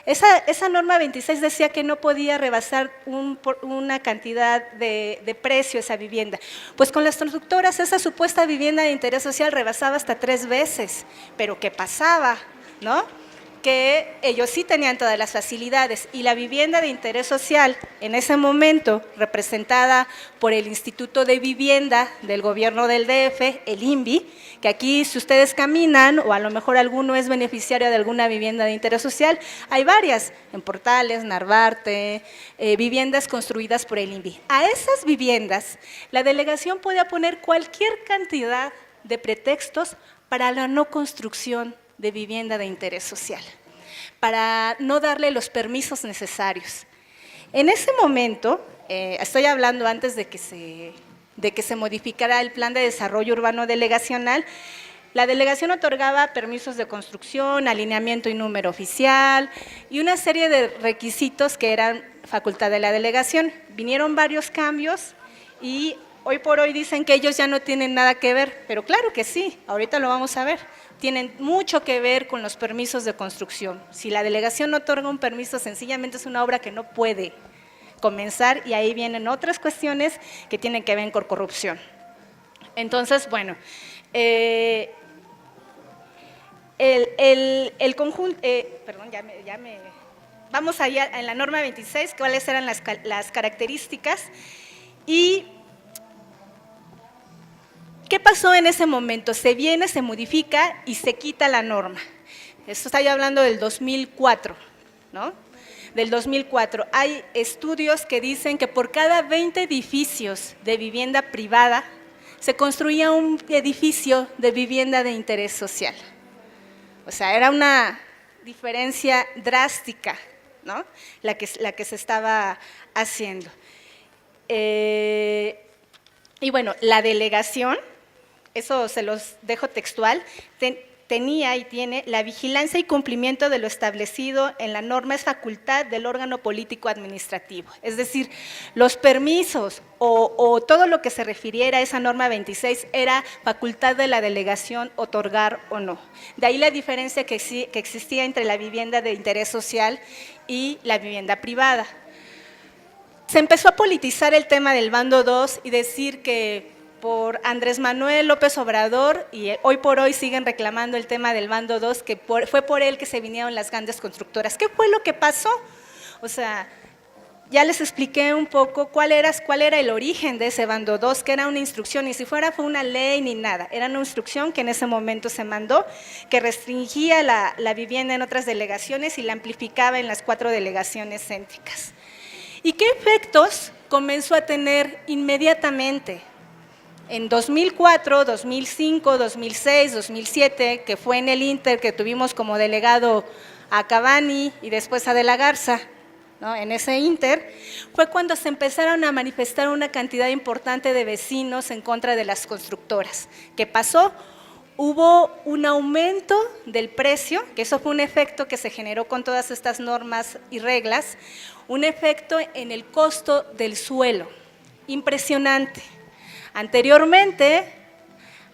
Esa norma 26 decía que no podía rebasar una cantidad de precio esa vivienda. Pues con las constructoras esa supuesta vivienda de interés social rebasaba hasta 3 veces. Pero ¿qué pasaba? ¿No? Que ellos sí tenían todas las facilidades y la vivienda de interés social en ese momento, representada por el Instituto de Vivienda del Gobierno del DF, el INVI, que aquí si ustedes caminan o a lo mejor alguno es beneficiario de alguna vivienda de interés social, hay varias, en Portales, Narvarte, viviendas construidas por el INVI. A esas viviendas la delegación podía poner cualquier cantidad de pretextos para la no construcción de vivienda de interés social, para no darle los permisos necesarios. En ese momento, estoy hablando antes de que se modificara el plan de desarrollo urbano delegacional, la delegación otorgaba permisos de construcción, alineamiento y número oficial y una serie de requisitos que eran facultad de la delegación. Vinieron varios cambios y hoy por hoy dicen que ellos ya no tienen nada que ver, pero claro que sí, ahorita lo vamos a ver. Tienen mucho que ver con los permisos de construcción. Si la delegación no otorga un permiso, sencillamente es una obra que no puede comenzar y ahí vienen otras cuestiones que tienen que ver con corrupción. Entonces, bueno, el conjunto, vamos allá en la norma 26, cuáles eran las características y ¿qué pasó en ese momento? Se viene, se modifica y se quita la norma. Esto está ya hablando del 2004, ¿no? Del 2004. Hay estudios que dicen que por cada 20 edificios de vivienda privada se construía un edificio de vivienda de interés social. O sea, era una diferencia drástica, ¿no? La que se estaba haciendo. Y bueno, la delegación, eso se los dejo textual, tenía y tiene la vigilancia y cumplimiento de lo establecido en la norma es facultad del órgano político administrativo. Es decir, los permisos o todo lo que se refiriera a esa norma 26 era facultad de la delegación otorgar o no. De ahí la diferencia que existía entre la vivienda de interés social y la vivienda privada. Se empezó a politizar el tema del bando 2 y decir que por Andrés Manuel López Obrador, y hoy por hoy siguen reclamando el tema del bando 2, que fue por él que se vinieron las grandes constructoras. ¿Qué fue lo que pasó? O sea, ya les expliqué un poco cuál era el origen de ese bando 2, que era una instrucción, y si fue una ley ni nada, era una instrucción que en ese momento se mandó, que restringía la vivienda en otras delegaciones y la amplificaba en las 4 delegaciones céntricas. ¿Y qué efectos comenzó a tener inmediatamente? En 2004, 2005, 2006, 2007, que fue en el Inter que tuvimos como delegado a Cavani y después a De la Garza, ¿no? En ese Inter, fue cuando se empezaron a manifestar una cantidad importante de vecinos en contra de las constructoras. ¿Qué pasó? Hubo un aumento del precio, que eso fue un efecto que se generó con todas estas normas y reglas, un efecto en el costo del suelo, impresionante. Anteriormente,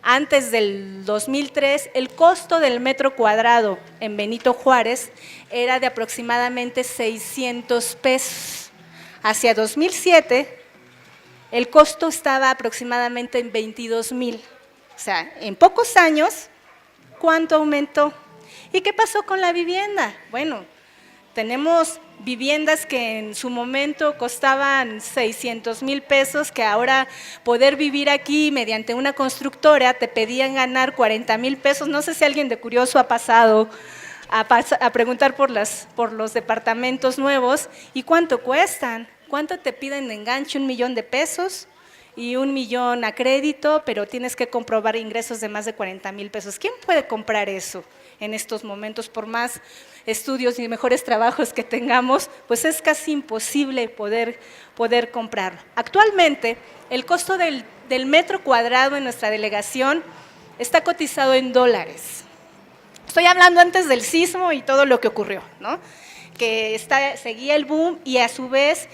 antes del 2003, el costo del metro cuadrado en Benito Juárez era de aproximadamente 600 pesos. Hacia 2007, el costo estaba aproximadamente en 22,000. O sea, en pocos años, ¿cuánto aumentó? ¿Y qué pasó con la vivienda? Bueno, tenemos viviendas que en su momento costaban 600,000 pesos, que ahora poder vivir aquí mediante una constructora te pedían ganar 40,000 pesos. No sé si alguien de curioso ha pasado a preguntar por los departamentos nuevos y cuánto cuestan, cuánto te piden de enganche, 1,000,000 de pesos y 1,000,000 a crédito, pero tienes que comprobar ingresos de más de 40,000 pesos. ¿Quién puede comprar eso en estos momentos? Por más estudios y mejores trabajos que tengamos, pues es casi imposible poder comprarlo. Actualmente, el costo del metro cuadrado en nuestra delegación está cotizado en dólares. Estoy hablando antes del sismo y todo lo que ocurrió, ¿no? Que seguía el boom y a su vez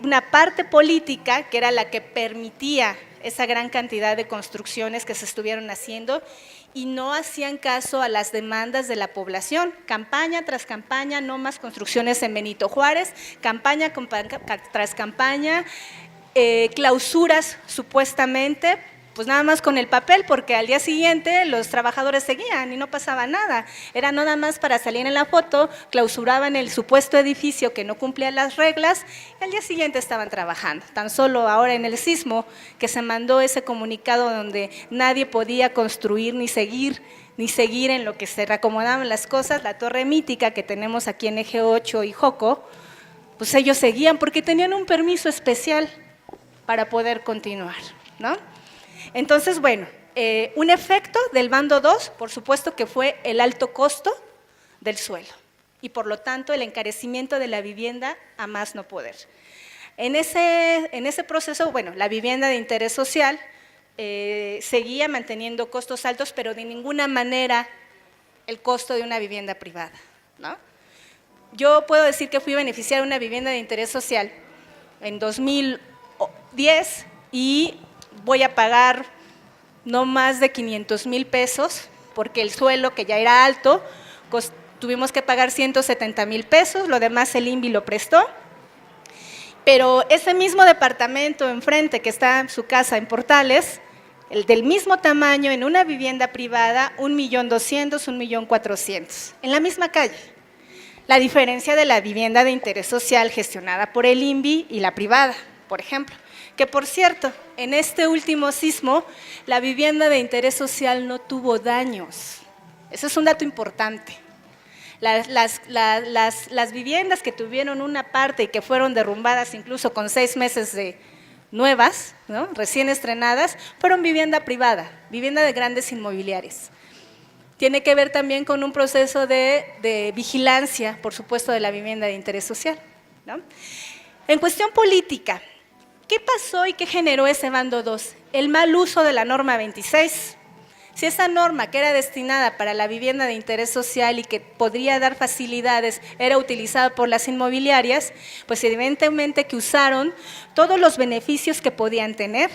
una parte política que era la que permitía esa gran cantidad de construcciones que se estuvieron haciendo y no hacían caso a las demandas de la población. Campaña tras campaña, no más construcciones en Benito Juárez, campaña tras campaña, clausuras supuestamente, pues nada más con el papel, porque al día siguiente los trabajadores seguían y no pasaba nada. Era nada más para salir en la foto, clausuraban el supuesto edificio que no cumplía las reglas y al día siguiente estaban trabajando. Tan solo ahora en el sismo que se mandó ese comunicado donde nadie podía construir ni seguir en lo que se reacomodaban las cosas, la torre mítica que tenemos aquí en Eje 8 y Joco, pues ellos seguían porque tenían un permiso especial para poder continuar, ¿no? Entonces, bueno, un efecto del bando 2, por supuesto que fue el alto costo del suelo y por lo tanto el encarecimiento de la vivienda a más no poder. En ese proceso, bueno, la vivienda de interés social seguía manteniendo costos altos, pero de ninguna manera el costo de una vivienda privada, ¿no? Yo puedo decir que fui beneficiaria de una vivienda de interés social en 2010 y voy a pagar no más de 500,000 pesos, porque el suelo, que ya era alto, tuvimos que pagar 170,000 pesos, lo demás el INVI lo prestó, pero ese mismo departamento enfrente que está en su casa en Portales, el del mismo tamaño en una vivienda privada, 1,200,000, 1,400,000, en la misma calle. La diferencia de la vivienda de interés social gestionada por el INVI y la privada, por ejemplo. Que por cierto, en este último sismo, la vivienda de interés social no tuvo daños. Eso es un dato importante. Las viviendas que tuvieron una parte y que fueron derrumbadas incluso con 6 meses de nuevas, ¿no?, recién estrenadas, fueron vivienda privada, vivienda de grandes inmobiliarias. Tiene que ver también con un proceso de vigilancia, por supuesto, de la vivienda de interés social, ¿no? En cuestión política, ¿qué pasó y qué generó ese bando 2? El mal uso de la norma 26. Si esa norma que era destinada para la vivienda de interés social y que podría dar facilidades era utilizada por las inmobiliarias, pues evidentemente que usaron todos los beneficios que podían tener,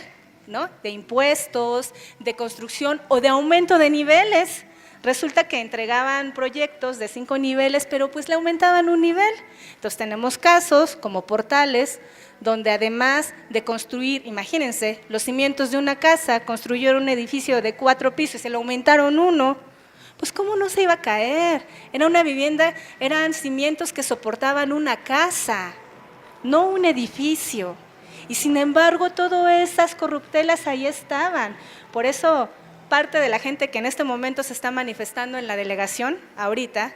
¿no?, de impuestos, de construcción o de aumento de niveles. Resulta que entregaban proyectos de 5 niveles, pero pues le aumentaban un nivel. Entonces tenemos casos como Portales, donde además de construir, imagínense, los cimientos de una casa, construyeron un edificio de 4 pisos y se le aumentaron 1, pues ¿cómo no se iba a caer? Era una vivienda, eran cimientos que soportaban una casa, no un edificio. Y sin embargo, todas esas corruptelas ahí estaban. Por eso, parte de la gente que en este momento se está manifestando en la delegación, ahorita,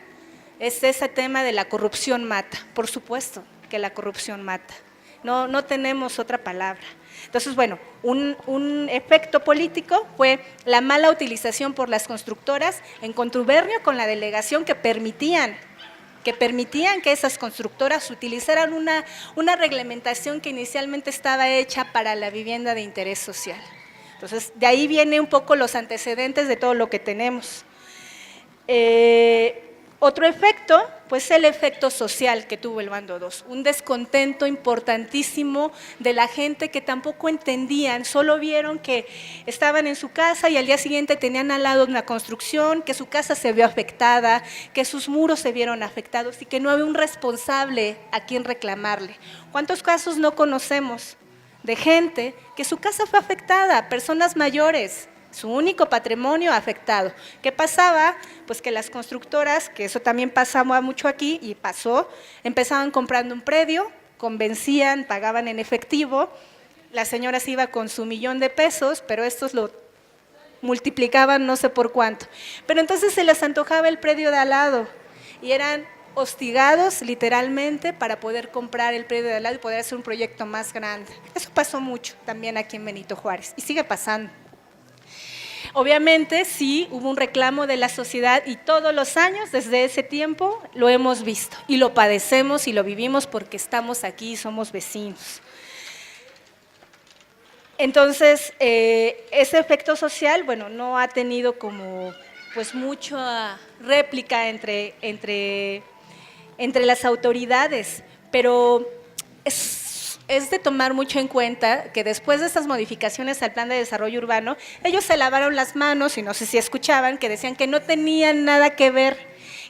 es ese tema de la corrupción mata. Por supuesto que la corrupción mata. No tenemos otra palabra. Entonces, bueno, un efecto político fue la mala utilización por las constructoras en contubernio con la delegación que permitían que esas constructoras utilizaran una reglamentación que inicialmente estaba hecha para la vivienda de interés social. Entonces, de ahí vienen un poco los antecedentes de todo lo que tenemos. Otro efecto, pues el efecto social que tuvo el bando 2, un descontento importantísimo de la gente que tampoco entendían, solo vieron que estaban en su casa y al día siguiente tenían al lado una construcción, que su casa se vio afectada, que sus muros se vieron afectados y que no había un responsable a quien reclamarle. ¿Cuántos casos no conocemos de gente que su casa fue afectada, personas mayores, su único patrimonio afectado? ¿Qué pasaba? Pues que las constructoras, que eso también pasaba mucho aquí y pasó, empezaban comprando un predio, convencían, pagaban en efectivo, la señora se iba con su $1,000,000, pero estos lo multiplicaban no sé por cuánto. Pero entonces se les antojaba el predio de al lado y eran hostigados literalmente para poder comprar el predio de al lado y poder hacer un proyecto más grande. Eso pasó mucho también aquí en Benito Juárez y sigue pasando. Obviamente sí hubo un reclamo de la sociedad y todos los años desde ese tiempo lo hemos visto y lo padecemos y lo vivimos porque estamos aquí y somos vecinos. Entonces, ese efecto social, bueno, no ha tenido como pues mucha réplica entre las autoridades, pero es de tomar mucho en cuenta que después de estas modificaciones al Plan de Desarrollo Urbano, ellos se lavaron las manos y no sé si escuchaban que decían que no tenían nada que ver,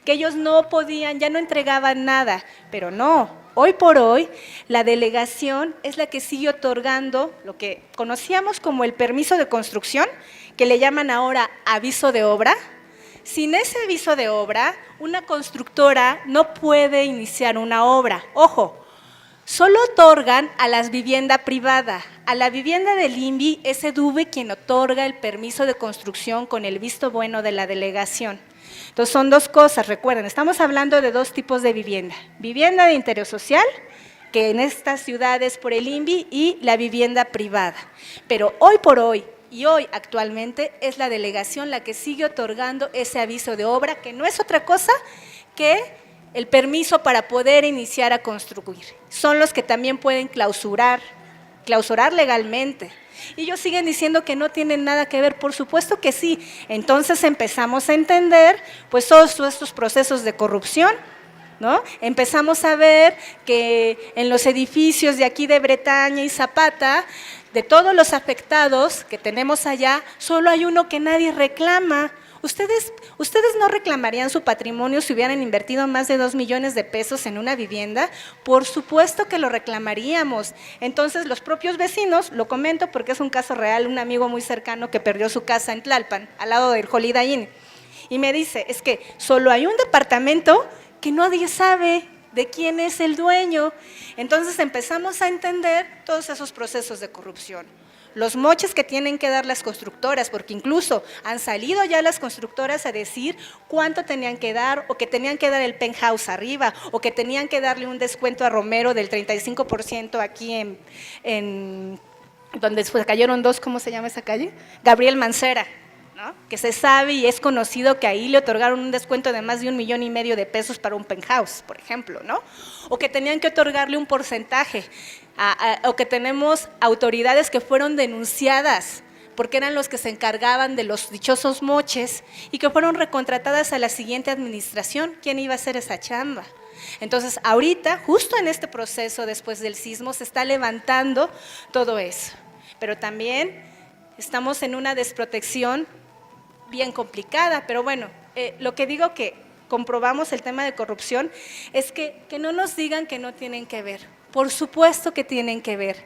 que ellos no podían, ya no entregaban nada, pero no, hoy por hoy la delegación es la que sigue otorgando lo que conocíamos como el permiso de construcción, que le llaman ahora aviso de obra. Sin ese aviso de obra, una constructora no puede iniciar una obra, ojo. Solo otorgan a la vivienda privada. A la vivienda del INVI es SEDUVE quien otorga el permiso de construcción con el visto bueno de la delegación. Entonces son dos cosas, recuerden, estamos hablando de dos tipos de vivienda. Vivienda de interés social, que en estas ciudades por el INVI, y la vivienda privada. Pero hoy por hoy, y hoy actualmente, es la delegación la que sigue otorgando ese aviso de obra, que no es otra cosa que el permiso para poder iniciar a construir. Son los que también pueden clausurar legalmente. Y ellos siguen diciendo que no tienen nada que ver, por supuesto que sí. Entonces empezamos a entender pues todos estos procesos de corrupción, ¿no? Empezamos a ver que en los edificios de aquí de Bretaña y Zapata, de todos los afectados que tenemos allá, solo hay uno que nadie reclama. ¿Ustedes no reclamarían su patrimonio si hubieran invertido más de 2 millones de pesos en una vivienda? Por supuesto que lo reclamaríamos. Entonces, los propios vecinos, lo comento porque es un caso real, un amigo muy cercano que perdió su casa en Tlalpan, al lado del Holiday Inn, y me dice, es que solo hay un departamento que nadie sabe de quién es el dueño. Entonces, empezamos a entender todos esos procesos de corrupción. Los moches que tienen que dar las constructoras, porque incluso han salido ya las constructoras a decir cuánto tenían que dar, o que tenían que dar el penthouse arriba, o que tenían que darle un descuento a Romero del 35% aquí en donde después cayeron dos, ¿cómo se llama esa calle? Gabriel Mancera, ¿no? Que se sabe y es conocido que ahí le otorgaron un descuento de más de 1,5 millones de pesos para un penthouse, por ejemplo, ¿no? O que tenían que otorgarle un porcentaje. O que tenemos autoridades que fueron denunciadas porque eran los que se encargaban de los dichosos moches y que fueron recontratadas a la siguiente administración. ¿Quién iba a hacer esa chamba? Entonces, ahorita, justo en este proceso después del sismo, se está levantando todo eso. Pero también estamos en una desprotección bien complicada, pero bueno, lo que digo que comprobamos el tema de corrupción es que no nos digan que no tienen que ver. Por supuesto que tienen que ver.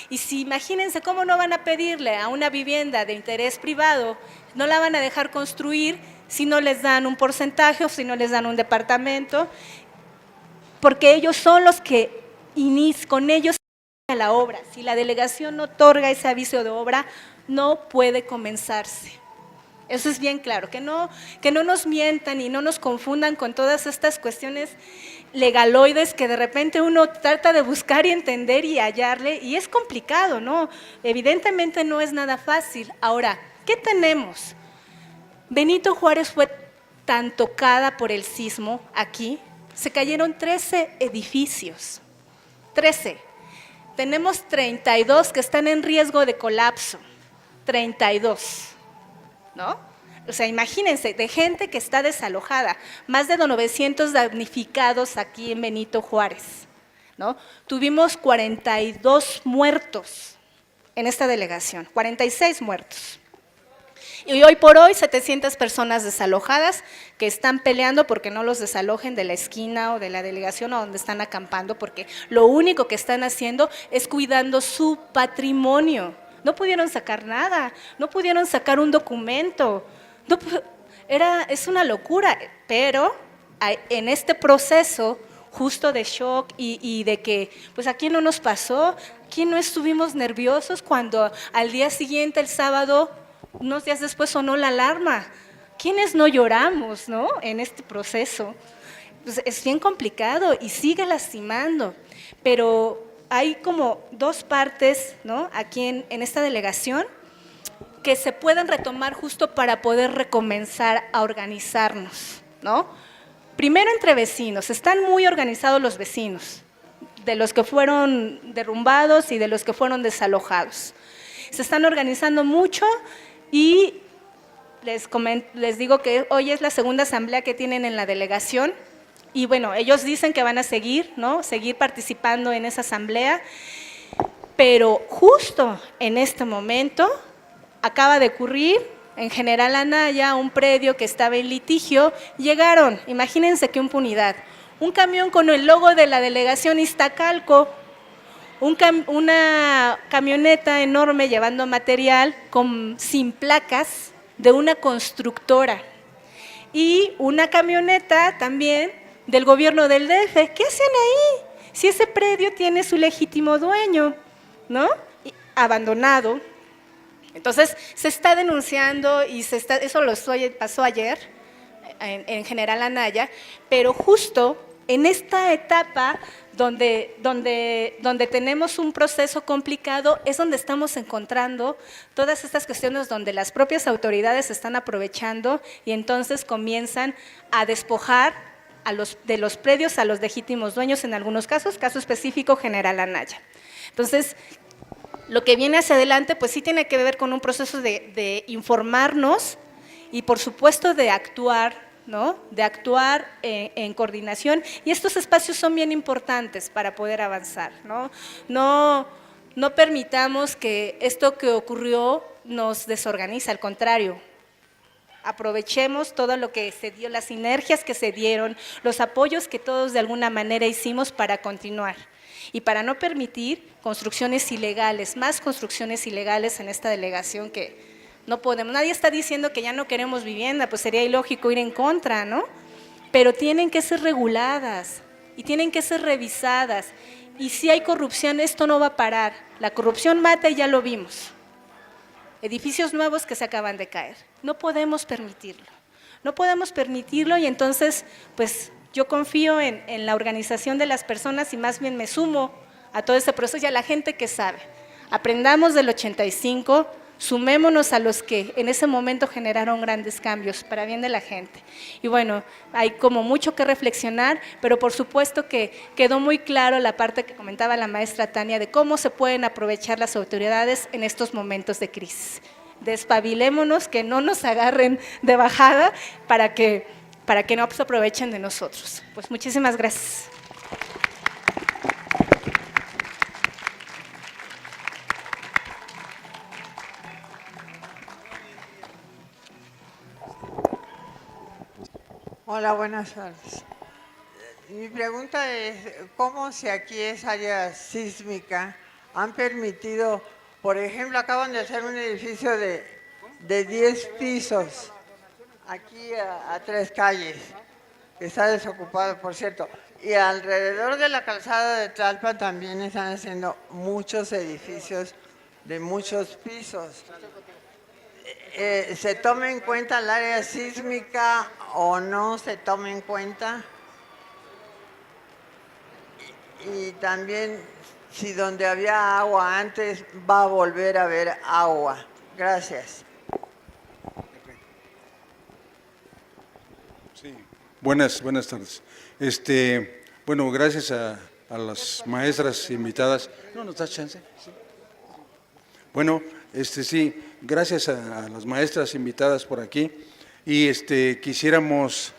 Y si imagínense cómo no van a pedirle a una vivienda de interés privado, no la van a dejar construir si no les dan un porcentaje o si no les dan un departamento, porque ellos son los que con ellos la obra. Si la delegación no otorga ese aviso de obra, no puede comenzarse. Eso es bien claro, que no nos mientan y no nos confundan con todas estas cuestiones legaloides que de repente uno trata de buscar y entender y hallarle, y es complicado, ¿no? Evidentemente no es nada fácil. Ahora, ¿qué tenemos? Benito Juárez fue tan tocada por el sismo aquí, se cayeron 13 edificios, 13. Tenemos 32 que están en riesgo de colapso, 32. ¿No? O sea, imagínense, de gente que está desalojada, más de 900 damnificados aquí en Benito Juárez, ¿no? Tuvimos 42 muertos en esta delegación, 46 muertos. Y hoy por hoy 700 personas desalojadas que están peleando porque no los desalojen de la esquina o de la delegación o donde están acampando, porque lo único que están haciendo es cuidando su patrimonio. No pudieron sacar nada, no pudieron sacar un documento. Es una locura, pero en este proceso justo de shock y de que, pues aquí no nos pasó, aquí no estuvimos nerviosos cuando al día siguiente, el sábado, unos días después sonó la alarma. ¿Quiénes no lloramos, no? En este proceso. Pues es bien complicado y sigue lastimando, pero hay como dos partes, ¿no? Aquí en esta delegación que se pueden retomar justo para poder recomenzar a organizarnos, ¿no? Primero entre vecinos, están muy organizados los vecinos, de los que fueron derrumbados y de los que fueron desalojados. Se están organizando mucho y les digo que hoy es la segunda asamblea que tienen en la delegación y bueno, ellos dicen que van a seguir, ¿no? Seguir participando en esa asamblea, pero justo en este momento acaba de ocurrir en General Anaya, un predio que estaba en litigio, llegaron, imagínense qué impunidad, un camión con el logo de la delegación Iztacalco, una camioneta enorme llevando material sin placas de una constructora y una camioneta también del gobierno del DF. ¿Qué hacen ahí? Si ese predio tiene su legítimo dueño, ¿no? Abandonado. Entonces, se está denunciando y eso pasó ayer en General Anaya, pero justo en esta etapa donde tenemos un proceso complicado es donde estamos encontrando todas estas cuestiones donde las propias autoridades se están aprovechando y entonces comienzan a despojar de los predios a los legítimos dueños en algunos casos, caso específico General Anaya. Entonces, lo que viene hacia adelante pues sí tiene que ver con un proceso de informarnos y por supuesto de actuar, ¿no? De actuar en coordinación y estos espacios son bien importantes para poder avanzar, ¿no? No permitamos que esto que ocurrió nos desorganice, al contrario, aprovechemos todo lo que se dio, las sinergias que se dieron, los apoyos que todos de alguna manera hicimos para continuar. Y para no permitir construcciones ilegales, más construcciones ilegales en esta delegación que no podemos. Nadie está diciendo que ya no queremos vivienda, pues sería ilógico ir en contra, ¿no? Pero tienen que ser reguladas y tienen que ser revisadas. Y si hay corrupción, esto no va a parar. La corrupción mata y ya lo vimos. Edificios nuevos que se acaban de caer. No podemos permitirlo. No podemos permitirlo y entonces, pues, yo confío en la organización de las personas y más bien me sumo a todo este proceso y a la gente que sabe. Aprendamos del 85, sumémonos a los que en ese momento generaron grandes cambios para bien de la gente. Y bueno, hay como mucho que reflexionar, pero por supuesto que quedó muy claro la parte que comentaba la maestra Tania de cómo se pueden aprovechar las autoridades en estos momentos de crisis. Despabilémonos, que no nos agarren de bajada para que no se aprovechen de nosotros. Pues muchísimas gracias. Hola, buenas tardes. Mi pregunta es, ¿cómo si aquí es área sísmica han permitido, por ejemplo, acaban de hacer un edificio de 10 pisos, aquí a 3 calles, que está desocupado, por cierto, y alrededor de la calzada de Tlalpan también están haciendo muchos edificios de muchos pisos. ¿Se toma en cuenta el área sísmica o no se toma en cuenta? Y también, si donde había agua antes, va a volver a haber agua. Gracias. Sí, buenas tardes. Bueno, gracias a las maestras invitadas. ¿No nos das chance? Sí. Bueno, sí, gracias a las maestras invitadas por aquí. y quisiéramos,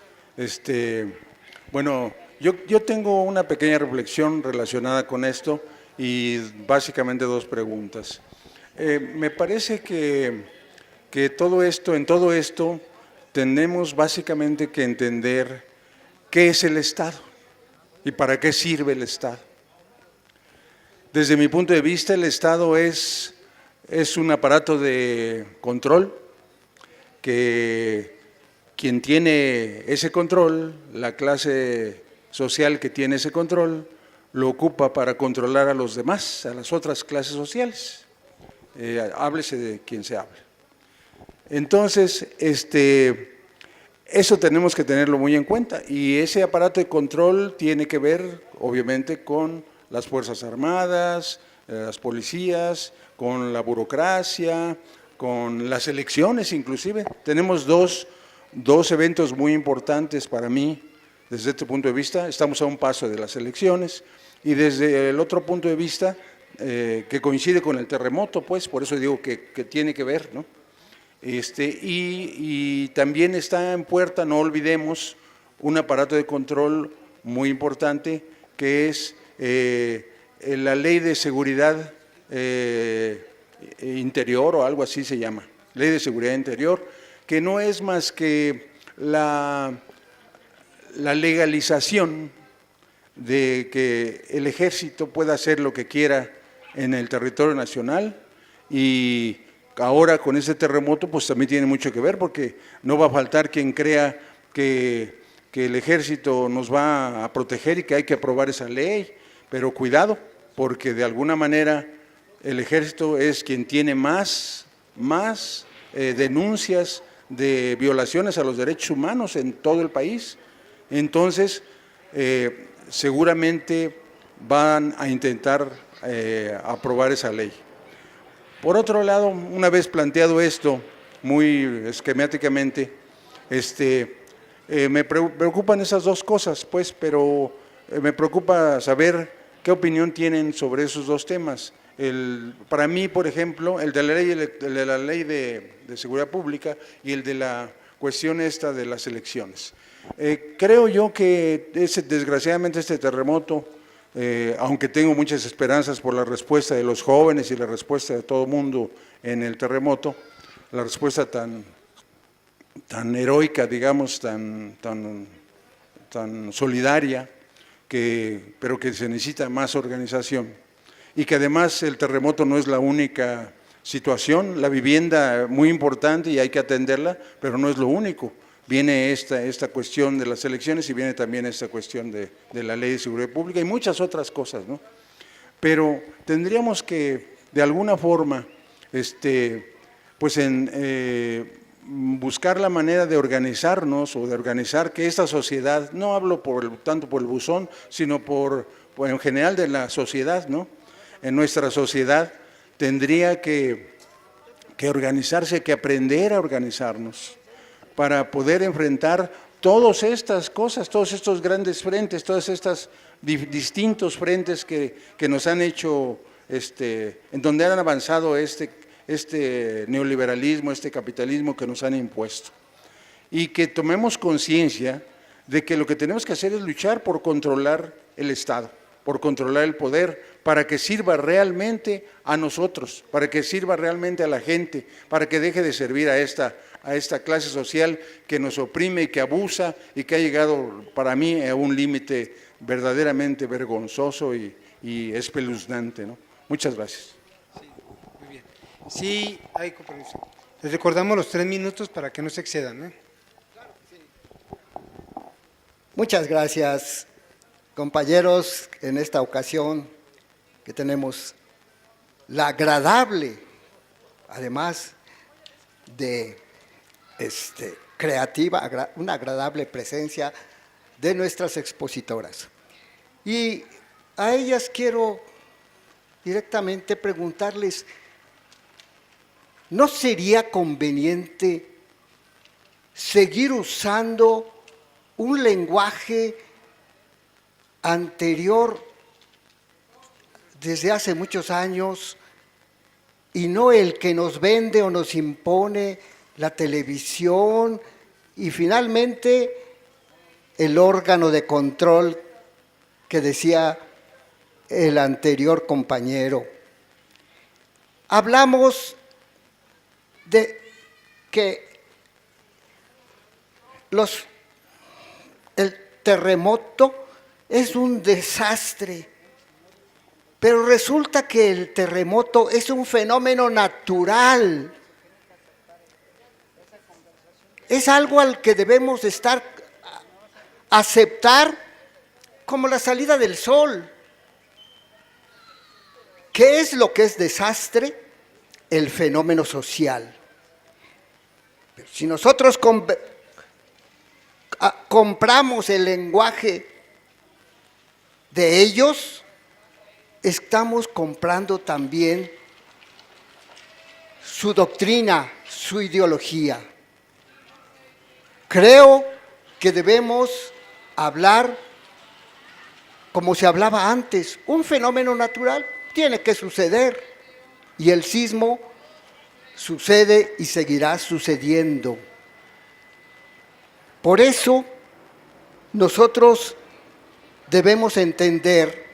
bueno, yo tengo una pequeña reflexión relacionada con esto y básicamente dos preguntas. Me parece que en todo esto, tenemos básicamente que entender qué es el Estado y para qué sirve el Estado. Desde mi punto de vista, el Estado es un aparato de control que quien tiene ese control, la clase social que tiene ese control, lo ocupa para controlar a los demás, a las otras clases sociales. Háblese de quien se hable. Entonces, eso tenemos que tenerlo muy en cuenta y ese aparato de control tiene que ver, obviamente, con las Fuerzas Armadas, las policías, con la burocracia, con las elecciones inclusive. Tenemos dos eventos muy importantes para mí desde este punto de vista. Estamos a un paso de las elecciones y desde el otro punto de vista, que coincide con el terremoto, pues, por eso digo que tiene que ver, ¿no? Y también está en puerta, no olvidemos, un aparato de control muy importante que es la Ley de Seguridad Interior o algo así se llama, Ley de Seguridad Interior, que no es más que la legalización de que el ejército pueda hacer lo que quiera en el territorio nacional y ahora con ese terremoto pues también tiene mucho que ver porque no va a faltar quien crea que el ejército nos va a proteger y que hay que aprobar esa ley, pero cuidado, porque de alguna manera el ejército es quien tiene más denuncias de violaciones a los derechos humanos en todo el país. Entonces, seguramente van a intentar aprobar esa ley. Por otro lado, una vez planteado esto muy esquemáticamente, me preocupan esas dos cosas, pues, pero me preocupa saber qué opinión tienen sobre esos dos temas. Para mí, por ejemplo, el de la ley de seguridad pública y el de la cuestión esta de las elecciones. Creo yo que desgraciadamente este terremoto, aunque tengo muchas esperanzas por la respuesta de los jóvenes y la respuesta de todo el mundo en el terremoto, la respuesta tan heroica, digamos, tan solidaria, pero que se necesita más organización. Y que además el terremoto no es la única situación, la vivienda muy importante y hay que atenderla, pero no es lo único. Viene esta cuestión de las elecciones y viene también esta cuestión de la Ley de Seguridad Pública y muchas otras cosas, ¿no? Pero tendríamos que, de alguna forma, pues buscar la manera de organizarnos o de organizar que esta sociedad, no hablo tanto por el buzón, sino en general de la sociedad, ¿no? En nuestra sociedad tendría que organizarse, que aprender a organizarnos para poder enfrentar todas estas cosas, todos estos grandes frentes, todas estas distintos frentes que nos han hecho, en donde han avanzado este neoliberalismo, este capitalismo que nos han impuesto. Y que tomemos conciencia de que lo que tenemos que hacer es luchar por controlar el Estado, por controlar el poder, para que sirva realmente a nosotros, para que sirva realmente a la gente, para que deje de servir a esta clase social que nos oprime y que abusa y que ha llegado para mí a un límite verdaderamente vergonzoso y espeluznante, ¿no? Muchas gracias. Sí, muy bien. Sí, hay compromiso. Les recordamos los 3 minutos para que no se excedan, ¿eh? Muchas gracias, compañeros, en esta ocasión que tenemos la agradable, además de creativa, una agradable presencia de nuestras expositoras. Y a ellas quiero directamente preguntarles, ¿no sería conveniente seguir usando un lenguaje anterior desde hace muchos años y no el que nos vende o nos impone la televisión Y finalmente, el órgano de control que decía el anterior compañero. Hablamos de que el terremoto es un desastre, pero resulta que el terremoto es un fenómeno natural. Es algo al que debemos aceptar como la salida del sol. ¿Qué es lo que es desastre? El fenómeno social. Pero si nosotros compramos el lenguaje de ellos, estamos comprando también su doctrina, su ideología. Creo que debemos hablar como se hablaba antes. Un fenómeno natural tiene que suceder y el sismo sucede y seguirá sucediendo. Por eso nosotros debemos entender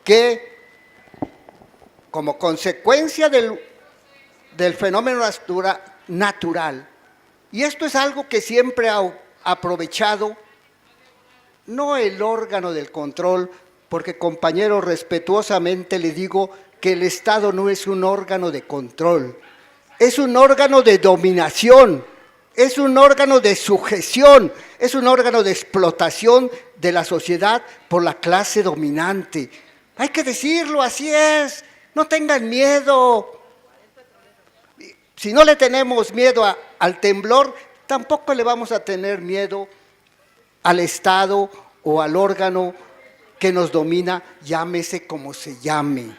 que como consecuencia del fenómeno natural, y esto es algo que siempre ha aprovechado, no el órgano del control, porque compañero, respetuosamente le digo que el Estado no es un órgano de control, es un órgano de dominación, es un órgano de sujeción, es un órgano de explotación de la sociedad por la clase dominante. Hay que decirlo, así es, no tengan miedo. Si no le tenemos miedo al temblor, tampoco le vamos a tener miedo al Estado o al órgano que nos domina, llámese como se llame.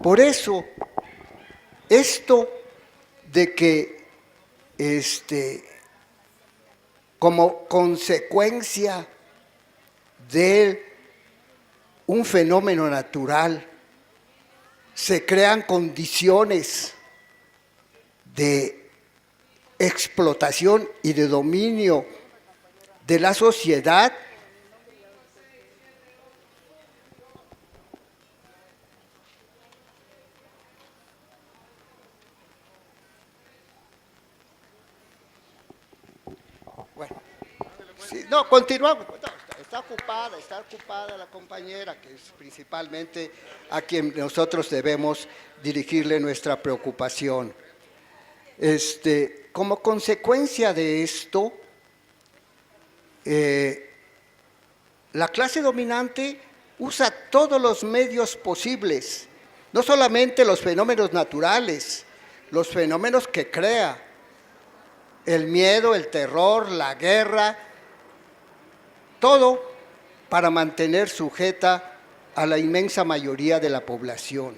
Por eso, esto de que como consecuencia de un fenómeno natural, se crean condiciones de explotación y de dominio de la sociedad, bueno, sí, no, continuamos. Está ocupada la compañera, que es principalmente a quien nosotros debemos dirigirle nuestra preocupación. Como consecuencia de esto, la clase dominante usa todos los medios posibles, no solamente los fenómenos naturales, los fenómenos que crea, el miedo, el terror, la guerra, todo para mantener sujeta a la inmensa mayoría de la población.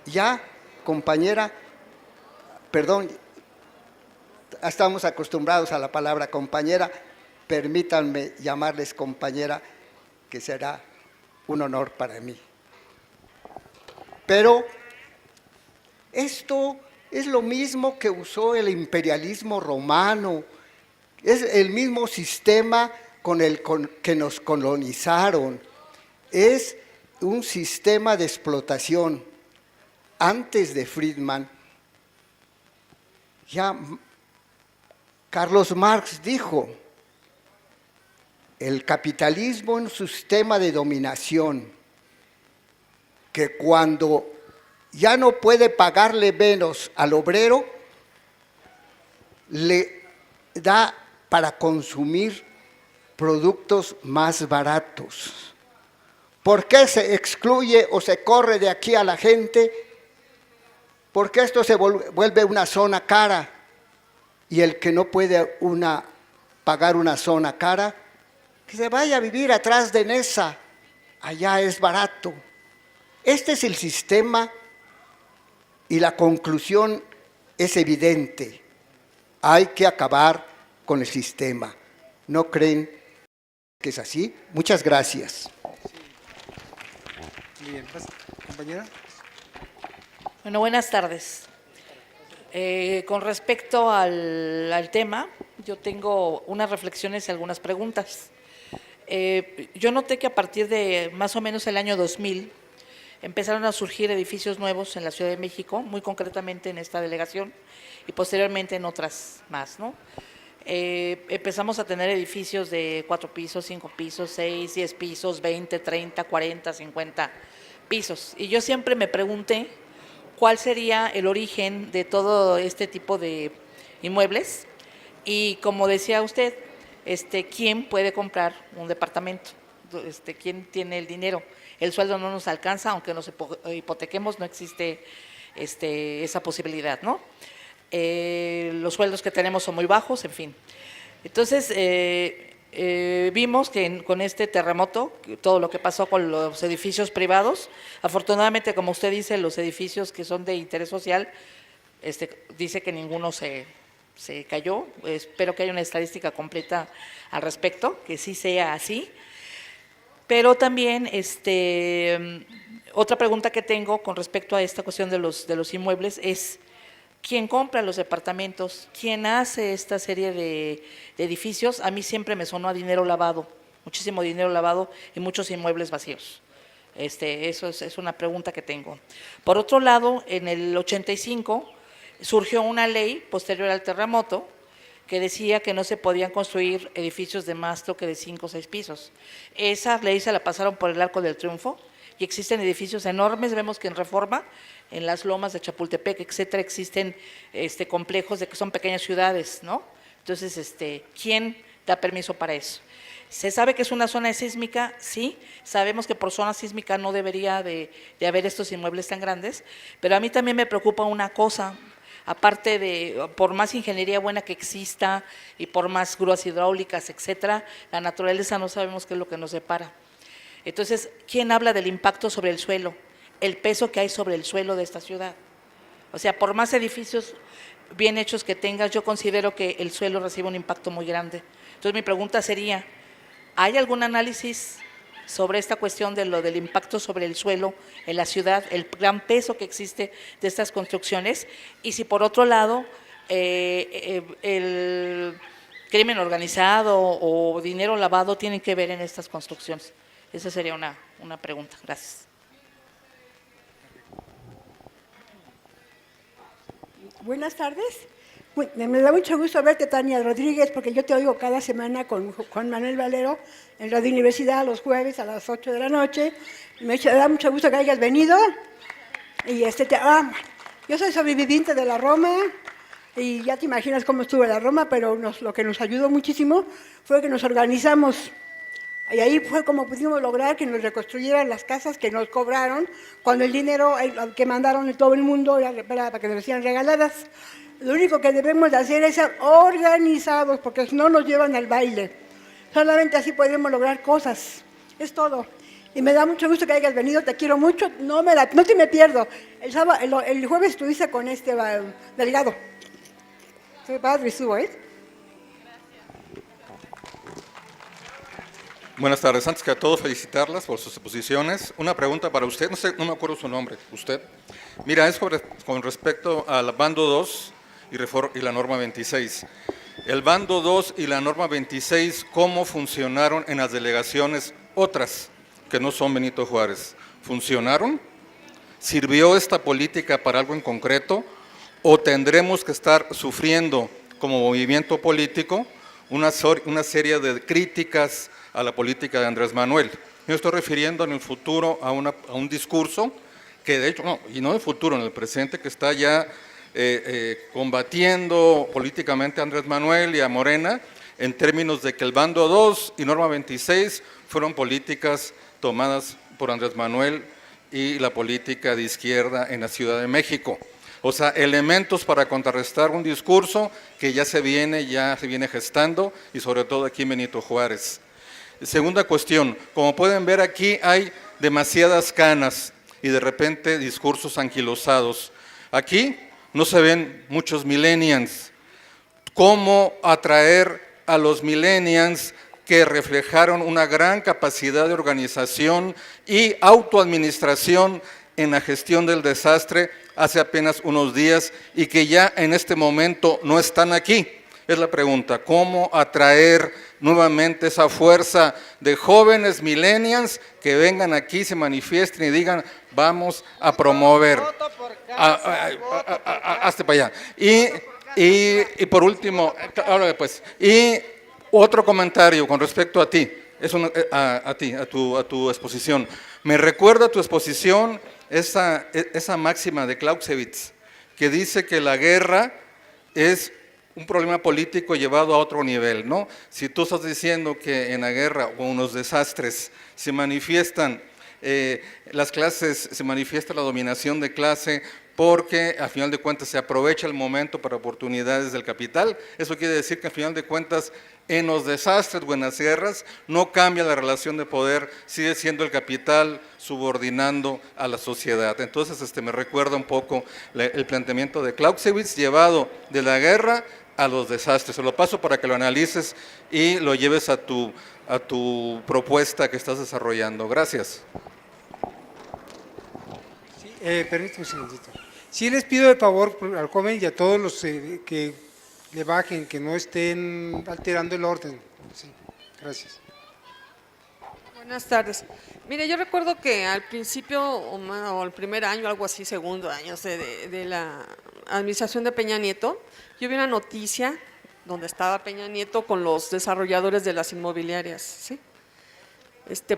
Ya, compañera, perdón, estamos acostumbrados a la palabra compañera, permítanme llamarles compañera, que será un honor para mí. Pero esto es lo mismo que usó el imperialismo romano, es el mismo sistema que nos colonizaron, es un sistema de explotación. Antes de Friedman, ya Carlos Marx dijo, el capitalismo es un sistema de dominación, que cuando ya no puede pagarle menos al obrero, le da para consumir productos más baratos. ¿Por qué se excluye o se corre de aquí a la gente? Porque esto se vuelve una zona cara, y el que no puede pagar una zona cara, que se vaya a vivir atrás de Nesa, allá es barato. Este es el sistema y la conclusión es evidente. Hay que acabar con el sistema. ¿No creen que es así? Muchas gracias. Muy bien, compañera. Bueno, buenas tardes. Con respecto al tema, yo tengo unas reflexiones y algunas preguntas. Yo noté que a partir de más o menos el año 2000 empezaron a surgir edificios nuevos en la Ciudad de México, muy concretamente en esta delegación y posteriormente en otras más, ¿no? Empezamos a tener edificios de 4 pisos, 5 pisos, 6, 10 pisos, 20, 30, 40, 50 pisos. Y yo siempre me pregunté cuál sería el origen de todo este tipo de inmuebles y, como decía usted, ¿quién puede comprar un departamento? ¿Quién tiene el dinero? El sueldo no nos alcanza, aunque nos hipotequemos, no existe esa posibilidad, ¿no? Los sueldos que tenemos son muy bajos, en fin. Entonces, vimos que con este terremoto, todo lo que pasó con los edificios privados, afortunadamente, como usted dice, los edificios que son de interés social, dice que ninguno se cayó. Espero que haya una estadística completa al respecto, que sí sea así. Pero también, otra pregunta que tengo con respecto a esta cuestión de los inmuebles es: ¿quién compra los departamentos? ¿Quién hace esta serie de edificios? A mí siempre me sonó a dinero lavado, muchísimo dinero lavado y muchos inmuebles vacíos. Eso es una pregunta que tengo. Por otro lado, en el 85 surgió una ley posterior al terremoto que decía que no se podían construir edificios de más que de 5 o 6 pisos. Esa ley se la pasaron por el Arco del Triunfo y existen edificios enormes. Vemos que en Reforma, en las lomas de Chapultepec, etcétera, existen complejos de que son pequeñas ciudades, ¿no? Entonces, ¿quién da permiso para eso? ¿Se sabe que es una zona sísmica? Sí, sabemos que por zona sísmica no debería de haber estos inmuebles tan grandes, pero a mí también me preocupa una cosa. Aparte de, por más ingeniería buena que exista y por más grúas hidráulicas, etcétera, la naturaleza no sabemos qué es lo que nos separa. Entonces, ¿quién habla del impacto sobre el suelo? El peso que hay sobre el suelo de esta ciudad. O sea, por más edificios bien hechos que tengas, yo considero que el suelo recibe un impacto muy grande. Entonces, mi pregunta sería: ¿hay algún análisis sobre esta cuestión de lo del impacto sobre el suelo en la ciudad, el gran peso que existe de estas construcciones? Y si por otro lado, el crimen organizado o dinero lavado tienen que ver en estas construcciones. Esa sería una pregunta. Gracias. Buenas tardes. Me da mucho gusto verte, Tania Rodríguez, porque yo te oigo cada semana con Juan Manuel Valero en Radio Universidad los jueves a las 8 de la noche. Me da mucho gusto que hayas venido. Y yo soy sobreviviente de la Roma y ya te imaginas cómo estuvo la Roma, pero lo que nos ayudó muchísimo fue que nos organizamos. Y ahí fue como pudimos lograr que nos reconstruyeran las casas que nos cobraron cuando el dinero que mandaron de todo el mundo era para que nos sean regaladas. Lo único que debemos de hacer es ser organizados, porque no nos llevan al baile. Solamente así podemos lograr cosas. Es todo. Y me da mucho gusto que hayas venido, te quiero mucho. No te me pierdo. El jueves estuviste con Delgado. Soy padre, estuvo, ¿eh? Buenas tardes. Antes que todo, felicitarlas por sus exposiciones. Una pregunta para usted, no me acuerdo su nombre, usted. Mira, es con respecto al bando 2 y la norma 26. El bando 2 y la norma 26, ¿cómo funcionaron en las delegaciones otras que no son Benito Juárez? ¿Funcionaron? ¿Sirvió esta política para algo en concreto? ¿O tendremos que estar sufriendo como movimiento político una serie de críticas a la política de Andrés Manuel? Yo estoy refiriendo en el futuro a un discurso que de hecho, no en el futuro, en el presente, que está ya combatiendo políticamente a Andrés Manuel y a Morena, en términos de que el bando 2 y norma 26 fueron políticas tomadas por Andrés Manuel y la política de izquierda en la Ciudad de México. O sea, elementos para contrarrestar un discurso que ya se viene gestando, y sobre todo aquí en Benito Juárez. Segunda cuestión, como pueden ver aquí hay demasiadas canas y de repente discursos anquilosados. Aquí no se ven muchos millennials. ¿Cómo atraer a los millennials que reflejaron una gran capacidad de organización y autoadministración en la gestión del desastre hace apenas unos días y que ya en este momento no están aquí? Es la pregunta, ¿cómo atraer nuevamente esa fuerza de jóvenes millennials que vengan aquí, se manifiesten y digan, vamos a promover? Hazte para allá. Y por último, ahora pues, y otro comentario con respecto a ti, a tu exposición. Me recuerda a tu exposición esa máxima de Clausewitz, que dice que la guerra es un problema político llevado a otro nivel, ¿no? Si tú estás diciendo que en la guerra o en los desastres se manifiestan las clases, se manifiesta la dominación de clase porque a final de cuentas se aprovecha el momento para oportunidades del capital, eso quiere decir que a final de cuentas en los desastres o en las guerras no cambia la relación de poder, sigue siendo el capital subordinando a la sociedad. Entonces me recuerda un poco el planteamiento de Clausewitz llevado de la guerra a los desastres. Se lo paso para que lo analices y lo lleves a tu propuesta que estás desarrollando. Gracias. Sí, permítame un segundito. Sí les pido de favor al joven y a todos los que le bajen, que no estén alterando el orden. Sí, gracias. Buenas tardes. Mire, yo recuerdo que al principio, o el primer año, algo así, segundo año de la administración de Peña Nieto, yo vi una noticia donde estaba Peña Nieto con los desarrolladores de las inmobiliarias, ¿sí?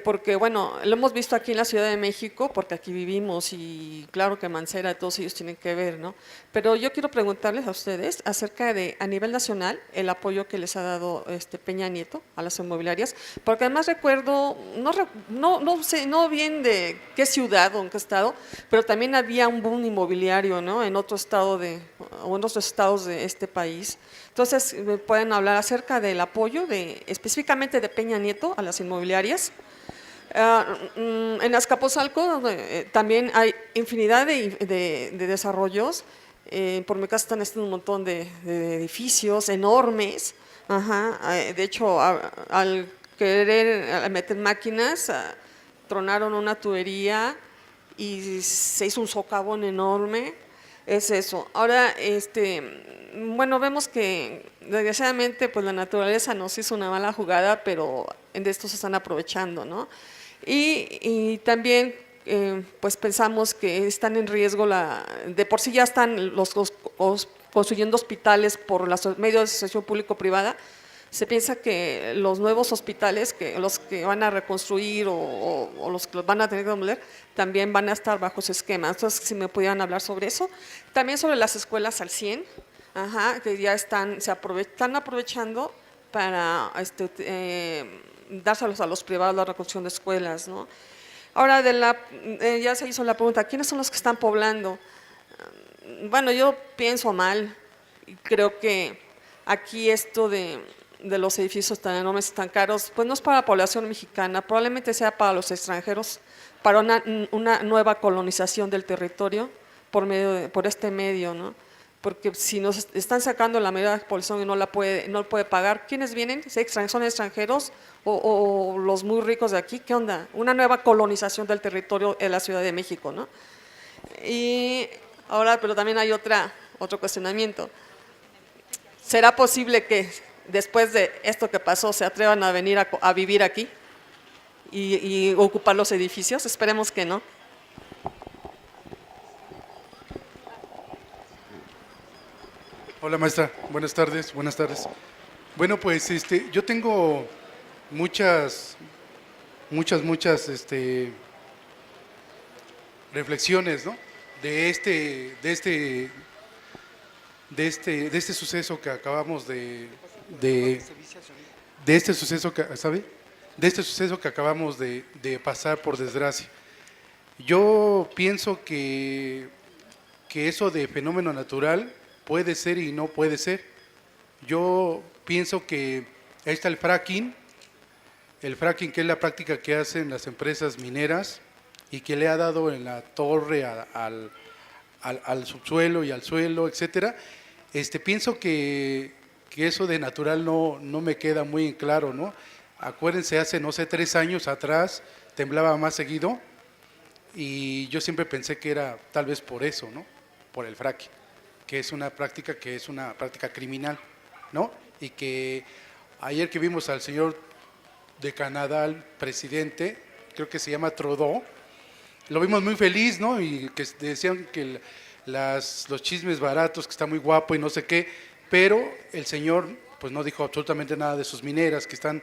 Porque, bueno, lo hemos visto aquí en la Ciudad de México, porque aquí vivimos y claro que Mancera, todos ellos tienen que ver, ¿no? Pero yo quiero preguntarles a ustedes acerca de, a nivel nacional, el apoyo que les ha dado Peña Nieto a las inmobiliarias, porque además recuerdo, no sé, no bien de qué ciudad o en qué estado, pero también había un boom inmobiliario, ¿no? En otro estado o en otros estados de este país. Entonces, ¿me pueden hablar acerca del apoyo específicamente de Peña Nieto a las inmobiliarias? En Azcapotzalco también hay infinidad de desarrollos. Por mi casa están un montón de edificios enormes. De hecho, al querer meter máquinas, tronaron una tubería y se hizo un socavón enorme. Es eso. Ahora, bueno, vemos que desgraciadamente pues la naturaleza nos hizo una mala jugada, pero de esto se están aprovechando, ¿no? Y también pues pensamos que están en riesgo, de por sí ya están los construyendo hospitales por los medios de asociación público-privada. Se piensa que los nuevos hospitales, los que van a reconstruir o los que los van a tener que demoler, también van a estar bajo ese esquema. Entonces, si me pudieran hablar sobre eso. También sobre las escuelas al 100, que ya están aprovechando para dárselos a los privados la reconstrucción de escuelas, ¿no? Ahora, ya se hizo la pregunta, ¿quiénes son los que están poblando? Bueno, yo pienso mal y creo que aquí esto de los edificios tan enormes, tan caros, pues no es para la población mexicana, probablemente sea para los extranjeros, para una nueva colonización del territorio por este medio, ¿no? Porque si nos están sacando la mayoría de la población y no puede pagar, ¿quiénes vienen? ¿Son extranjeros o los muy ricos de aquí? ¿Qué onda? Una nueva colonización del territorio en la Ciudad de México, ¿no? Y ahora, pero también hay otro cuestionamiento. ¿Será posible que después de esto que pasó se atrevan a venir a vivir aquí y ocupar los edificios? Esperemos que no. Hola maestra, buenas tardes. Bueno, pues yo tengo muchas reflexiones, ¿no? de este suceso que acabamos de este suceso que acabamos de pasar, por desgracia. Yo pienso que eso de fenómeno natural puede ser y no puede ser. Yo pienso que ahí está el fracking que es la práctica que hacen las empresas mineras y que le ha dado en la torre al subsuelo y al suelo, etcétera. Pienso que eso de natural no me queda muy en claro, ¿no? Acuérdense, hace, no sé, 3 años atrás temblaba más seguido y yo siempre pensé que era tal vez por eso, ¿no? por el fracking, que es una práctica criminal, ¿no? Y que ayer que vimos al señor de Canadá, el presidente, creo que se llama Trudeau, lo vimos muy feliz, ¿no? Y que decían que los chismes baratos, que está muy guapo y no sé qué, pero el señor pues no dijo absolutamente nada de sus mineras que están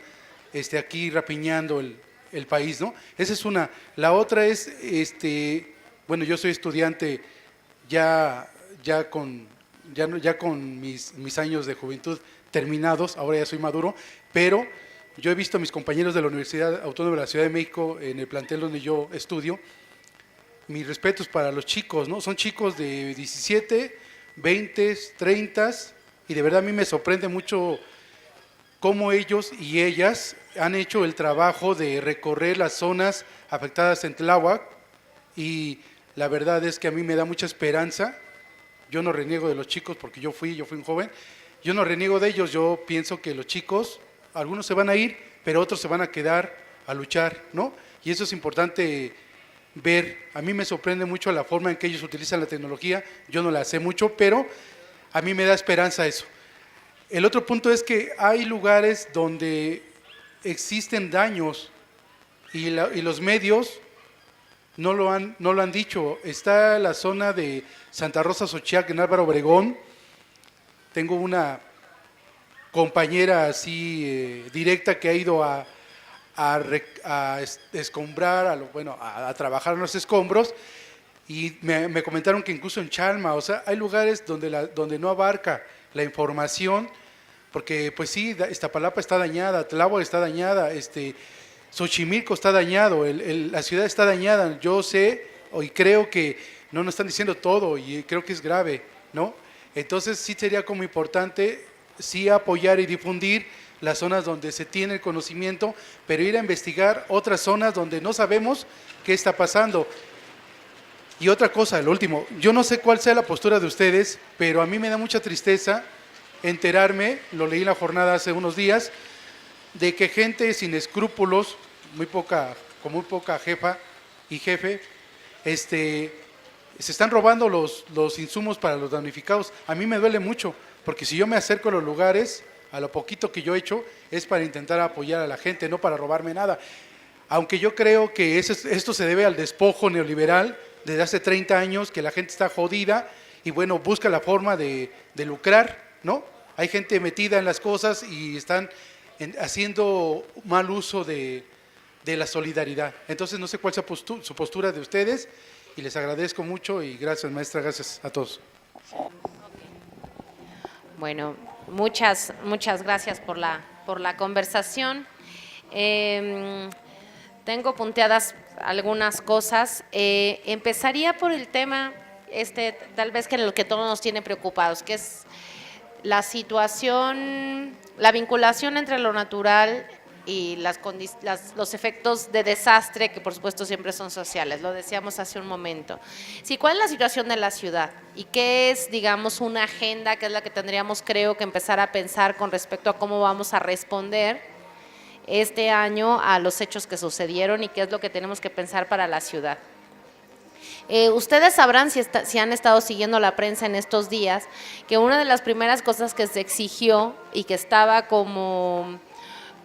aquí rapiñando el país, ¿no? Esa es una. La otra es, bueno, yo soy estudiante ya con mis años de juventud terminados, ahora ya soy maduro, pero yo he visto a mis compañeros de la Universidad Autónoma de la Ciudad de México en el plantel donde yo estudio. Mis respetos para los chicos, ¿no? Son chicos de 17, 20, 30, y de verdad a mí me sorprende mucho cómo ellos y ellas han hecho el trabajo de recorrer las zonas afectadas en Tláhuac, y la verdad es que a mí me da mucha esperanza. Yo no reniego de los chicos porque yo fui un joven, yo no reniego de ellos, yo pienso que los chicos, algunos se van a ir, pero otros se van a quedar a luchar, ¿no? Y eso es importante ver. A mí me sorprende mucho la forma en que ellos utilizan la tecnología, yo no la sé mucho, pero a mí me da esperanza eso. El otro punto es que hay lugares donde existen daños y los medios no lo han dicho. Está la zona de Santa Rosa Xochiac en Álvaro Obregón. Tengo una compañera así directa que ha ido a escombrar, a trabajar en los escombros, y me comentaron que incluso en Chalma, o sea, hay lugares donde no abarca la información, porque pues sí, Iztapalapa está dañada, Tláhuac está dañada, Xochimilco está dañado, la ciudad está dañada. Yo sé y creo que no nos están diciendo todo, y creo que es grave, ¿no? Entonces sí sería como importante sí apoyar y difundir las zonas donde se tiene el conocimiento, pero ir a investigar otras zonas donde no sabemos qué está pasando. Y otra cosa, el último, yo no sé cuál sea la postura de ustedes, pero a mí me da mucha tristeza enterarme, lo leí en la jornada hace unos días, de que gente sin escrúpulos, con muy poca jefa y jefe, se están robando los insumos para los damnificados. A mí me duele mucho, porque si yo me acerco a los lugares, a lo poquito que yo he hecho, es para intentar apoyar a la gente, no para robarme nada. Aunque yo creo que esto se debe al despojo neoliberal desde hace 30 años, que la gente está jodida y bueno, busca la forma de lucrar, ¿no? Hay gente metida en las cosas y están haciendo mal uso de la solidaridad. Entonces no sé cuál sea su postura de ustedes, y les agradezco mucho, y gracias, maestra, gracias a todos. Bueno, muchas gracias por la conversación. Tengo punteadas algunas cosas. Empezaría por el tema, tal vez que en lo que todos nos tiene preocupados, que es la situación, la vinculación entre lo natural y los efectos de desastre, que por supuesto siempre son sociales, lo decíamos hace un momento. Sí, ¿cuál es la situación de la ciudad? ¿Y qué es, digamos, una agenda que es la que tendríamos, creo, que empezar a pensar con respecto a cómo vamos a responder este año a los hechos que sucedieron y qué es lo que tenemos que pensar para la ciudad? Ustedes sabrán, si han estado siguiendo la prensa en estos días, que una de las primeras cosas que se exigió y que estaba como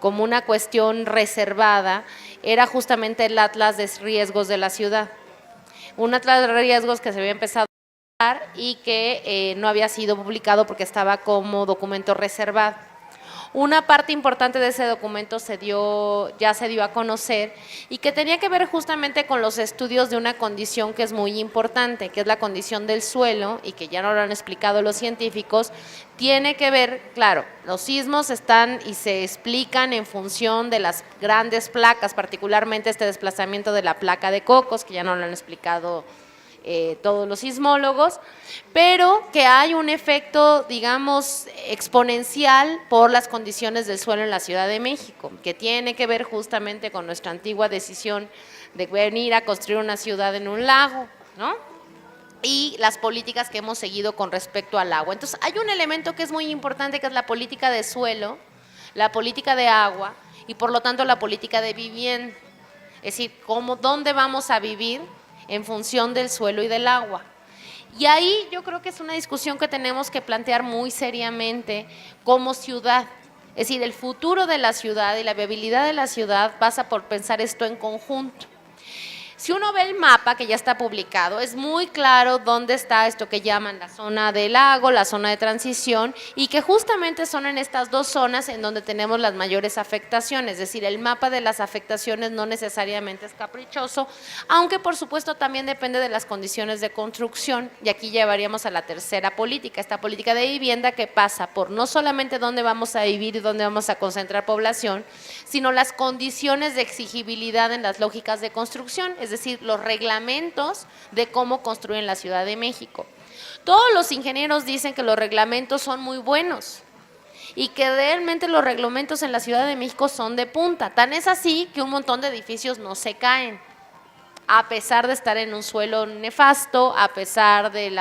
una cuestión reservada era justamente el atlas de riesgos de la ciudad. Un atlas de riesgos que se había empezado a dar y que no había sido publicado porque estaba como documento reservado. Una parte importante de ese documento ya se dio a conocer, y que tenía que ver justamente con los estudios de una condición que es muy importante, que es la condición del suelo, y que ya no lo han explicado los científicos. Tiene que ver, claro, los sismos están y se explican en función de las grandes placas, particularmente este desplazamiento de la placa de Cocos, que ya no lo han explicado todos los sismólogos, pero que hay un efecto, digamos, exponencial por las condiciones del suelo en la Ciudad de México, que tiene que ver justamente con nuestra antigua decisión de venir a construir una ciudad en un lago, ¿no? Y las políticas que hemos seguido con respecto al agua. Entonces, hay un elemento que es muy importante, que es la política de suelo, la política de agua y, por lo tanto, la política de vivienda. Es decir, dónde vamos a vivir en función del suelo y del agua. Y ahí yo creo que es una discusión que tenemos que plantear muy seriamente como ciudad. Es decir, el futuro de la ciudad y la viabilidad de la ciudad pasa por pensar esto en conjunto. Si uno ve el mapa que ya está publicado, es muy claro dónde está esto que llaman la zona del lago, la zona de transición, y que justamente son en estas dos zonas en donde tenemos las mayores afectaciones. Es decir, el mapa de las afectaciones no necesariamente es caprichoso, aunque por supuesto también depende de las condiciones de construcción, y aquí llevaríamos a la tercera política, esta política de vivienda que pasa por no solamente dónde vamos a vivir y dónde vamos a concentrar población, sino las condiciones de exigibilidad en las lógicas de construcción, es decir, los reglamentos de cómo construyen la Ciudad de México. Todos los ingenieros dicen que los reglamentos son muy buenos y que realmente los reglamentos en la Ciudad de México son de punta. Tan es así que un montón de edificios no se caen, a pesar de estar en un suelo nefasto, a pesar del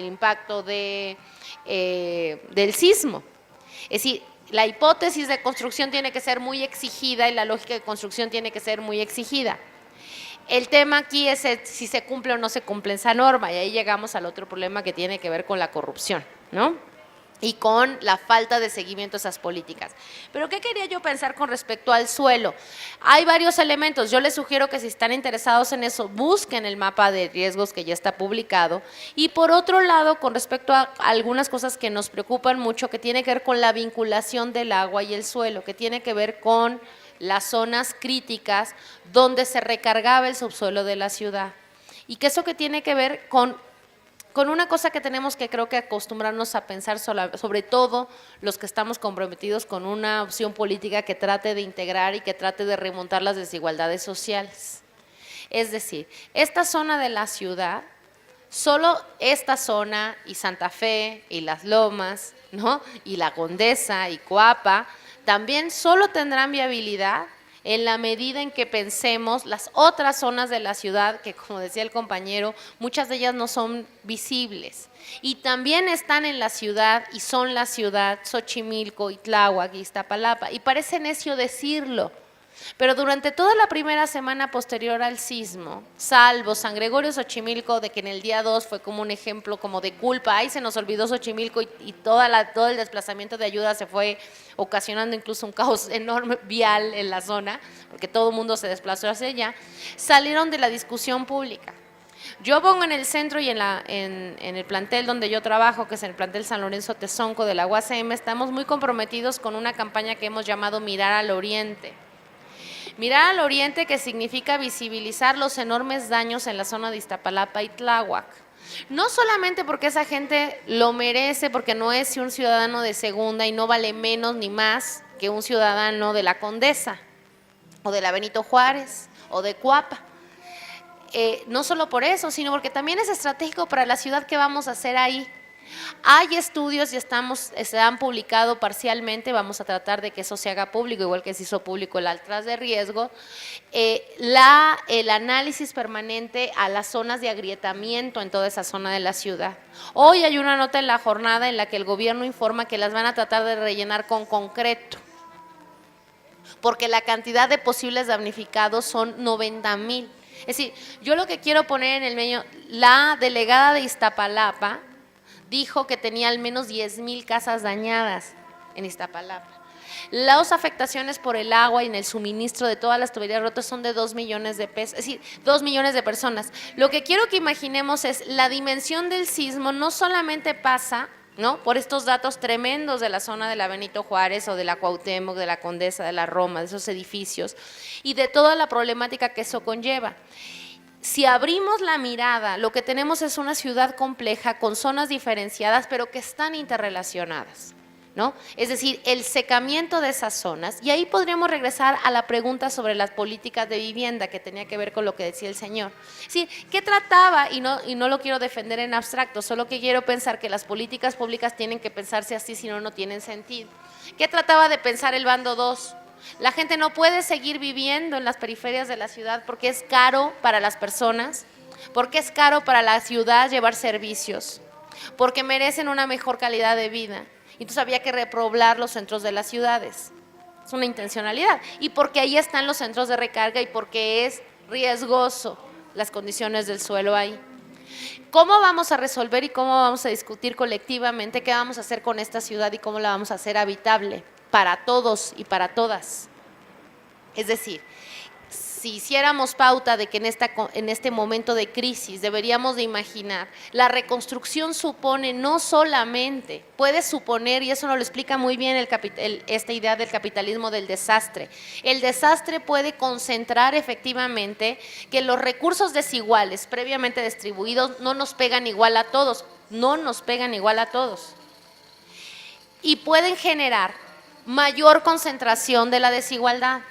impacto del sismo. Es decir, la hipótesis de construcción tiene que ser muy exigida y la lógica de construcción tiene que ser muy exigida. El tema aquí es si se cumple o no se cumple esa norma, y ahí llegamos al otro problema que tiene que ver con la corrupción, ¿no? Y con la falta de seguimiento a esas políticas. Pero ¿qué quería yo pensar con respecto al suelo? Hay varios elementos. Yo les sugiero que si están interesados en eso, busquen el mapa de riesgos que ya está publicado. Y por otro lado, con respecto a algunas cosas que nos preocupan mucho, que tiene que ver con la vinculación del agua y el suelo, que tiene que ver con las zonas críticas donde se recargaba el subsuelo de la ciudad. Y que eso que tiene que ver con una cosa que tenemos que creo que acostumbrarnos a pensar, sobre todo los que estamos comprometidos con una opción política que trate de integrar y que trate de remontar las desigualdades sociales. Es decir, esta zona de la ciudad, solo esta zona y Santa Fe y Las Lomas, ¿no? Y La Condesa y Coapa, también solo tendrán viabilidad en la medida en que pensemos las otras zonas de la ciudad, que como decía el compañero, muchas de ellas no son visibles. Y también están en la ciudad y son la ciudad, Xochimilco, Tláhuac y Iztapalapa. Y parece necio decirlo, pero durante toda la primera semana posterior al sismo, salvo San Gregorio Xochimilco, de que en el día 2 fue como un ejemplo como de culpa, ahí se nos olvidó Xochimilco y todo el desplazamiento de ayuda se fue ocasionando incluso un caos enorme vial en la zona, porque todo el mundo se desplazó hacia allá, salieron de la discusión pública. Yo pongo en el centro y en el plantel donde yo trabajo, que es en el plantel San Lorenzo Tezonco de la UACM, estamos muy comprometidos con una campaña que hemos llamado Mirar al Oriente. Mirar al Oriente, que significa visibilizar los enormes daños en la zona de Iztapalapa y Tláhuac. No solamente porque esa gente lo merece, porque no es un ciudadano de segunda y no vale menos ni más que un ciudadano de la Condesa, o de la Benito Juárez, o de Coapa. No solo por eso, sino porque también es estratégico para la ciudad que vamos a hacer ahí. Hay estudios y se han publicado parcialmente, vamos a tratar de que eso se haga público, igual que se hizo público el Atlas de Riesgo, el análisis permanente a las zonas de agrietamiento en toda esa zona de la ciudad. Hoy hay una nota en La Jornada en la que el gobierno informa que las van a tratar de rellenar con concreto, porque la cantidad de posibles damnificados son 90,000. Es decir, yo lo que quiero poner en el medio, la delegada de Iztapalapa dijo que tenía al menos 10,000 casas dañadas en Iztapalapa. Las afectaciones por el agua y en el suministro de todas las tuberías rotas son de 2 millones de pesos, es decir, 2 millones de personas. Lo que quiero que imaginemos es la dimensión del sismo no solamente pasa, ¿no?, por estos datos tremendos de la zona de la Benito Juárez o de la Cuauhtémoc, de la Condesa, de la Roma, de esos edificios y de toda la problemática que eso conlleva. Si abrimos la mirada, lo que tenemos es una ciudad compleja con zonas diferenciadas, pero que están interrelacionadas, ¿no? Es decir, el secamiento de esas zonas. Y ahí podríamos regresar a la pregunta sobre las políticas de vivienda, que tenía que ver con lo que decía el señor. Sí, ¿qué trataba? Y no lo quiero defender en abstracto, solo que quiero pensar que las políticas públicas tienen que pensarse así, si no, no tienen sentido. ¿Qué trataba de pensar el bando 2? La gente no puede seguir viviendo en las periferias de la ciudad porque es caro para las personas, porque es caro para la ciudad llevar servicios, porque merecen una mejor calidad de vida. Entonces había que repoblar los centros de las ciudades. Es una intencionalidad. Y porque ahí están los centros de recarga y porque es riesgoso las condiciones del suelo ahí. ¿Cómo vamos a resolver y cómo vamos a discutir colectivamente qué vamos a hacer con esta ciudad y cómo la vamos a hacer habitable para todos y para todas? Es decir, si hiciéramos pauta de que en este momento de crisis deberíamos de imaginar, la reconstrucción supone no solamente, puede suponer, y eso nos lo explica muy bien esta idea del capitalismo del desastre, el desastre puede concentrar efectivamente que los recursos desiguales previamente distribuidos no nos pegan igual a todos, y pueden generar mayor concentración de la desigualdad,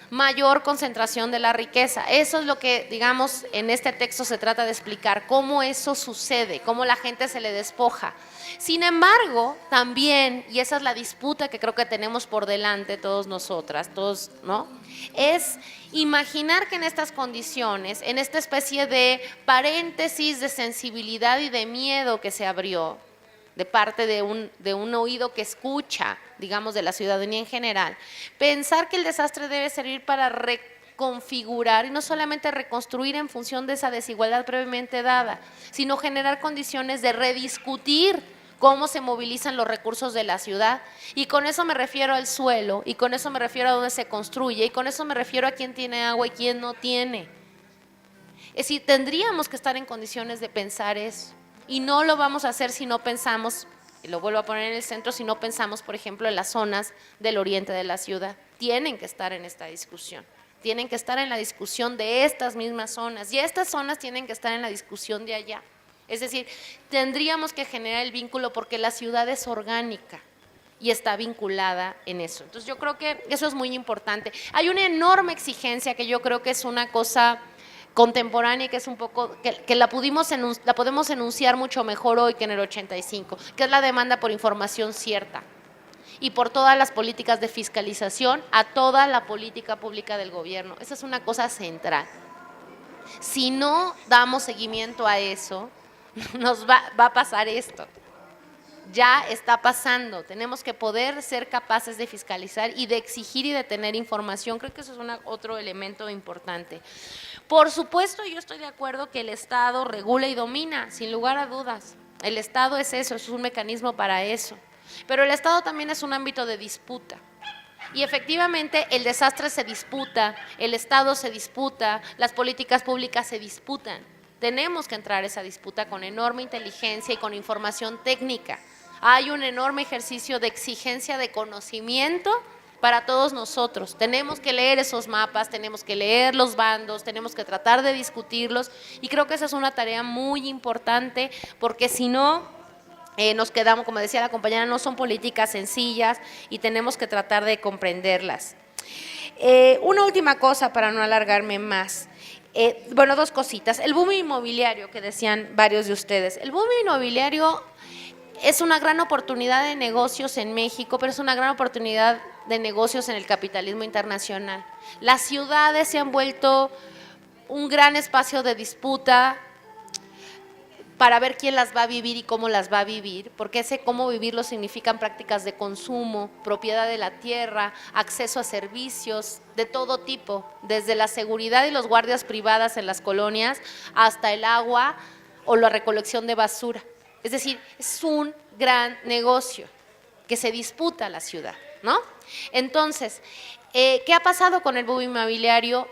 mayor concentración de la riqueza. Eso es lo que, digamos, en este texto se trata de explicar, cómo eso sucede, cómo la gente se le despoja. Sin embargo, también, y esa es la disputa que creo que tenemos por delante todos nosotras, todos, ¿no? Es imaginar que en estas condiciones, en esta especie de paréntesis de sensibilidad y de miedo que se abrió, de parte de un oído que escucha, digamos, de la ciudadanía en general, pensar que el desastre debe servir para reconfigurar y no solamente reconstruir en función de esa desigualdad previamente dada, sino generar condiciones de rediscutir cómo se movilizan los recursos de la ciudad, y con eso me refiero al suelo, y con eso me refiero a dónde se construye, y con eso me refiero a quién tiene agua y quién no tiene. Es decir, tendríamos que estar en condiciones de pensar eso. Y no lo vamos a hacer si no pensamos, y lo vuelvo a poner en el centro, si no pensamos, por ejemplo, en las zonas del oriente de la ciudad. Tienen que estar en esta discusión, tienen que estar en la discusión de estas mismas zonas, y estas zonas tienen que estar en la discusión de allá. Es decir, tendríamos que generar el vínculo porque la ciudad es orgánica y está vinculada en eso. Entonces yo creo que eso es muy importante. Hay una enorme exigencia que yo creo que es una cosa contemporánea, que es un poco, que la podemos enunciar mucho mejor hoy que en el 85, que es la demanda por información cierta y por todas las políticas de fiscalización a toda la política pública del gobierno. Esa es una cosa central. Si no damos seguimiento a eso, nos va a pasar esto. Ya está pasando, tenemos que poder ser capaces de fiscalizar y de exigir y de tener información. Creo que eso es otro elemento importante. Por supuesto, yo estoy de acuerdo que el Estado regula y domina, sin lugar a dudas. El Estado es eso, es un mecanismo para eso. Pero el Estado también es un ámbito de disputa. Y efectivamente el desastre se disputa, el Estado se disputa, las políticas públicas se disputan. Tenemos que entrar a esa disputa con enorme inteligencia y con información técnica. Hay un enorme ejercicio de exigencia de conocimiento para todos nosotros. Tenemos que leer esos mapas, tenemos que leer los bandos, tenemos que tratar de discutirlos, y creo que esa es una tarea muy importante, porque si no, nos quedamos, como decía la compañera, no son políticas sencillas y tenemos que tratar de comprenderlas. Una última cosa para no alargarme más. Bueno, dos cositas. El boom inmobiliario que decían varios de ustedes. El boom inmobiliario es una gran oportunidad de negocios en México, pero es una gran oportunidad de negocios en el capitalismo internacional. Las ciudades se han vuelto un gran espacio de disputa para ver quién las va a vivir y cómo las va a vivir, porque ese cómo vivirlo significan prácticas de consumo, propiedad de la tierra, acceso a servicios de todo tipo, desde la seguridad y los guardias privadas en las colonias hasta el agua o la recolección de basura. Es decir, es un gran negocio que se disputa la ciudad, ¿no? Entonces, ¿qué ha pasado con el boom inmobiliario?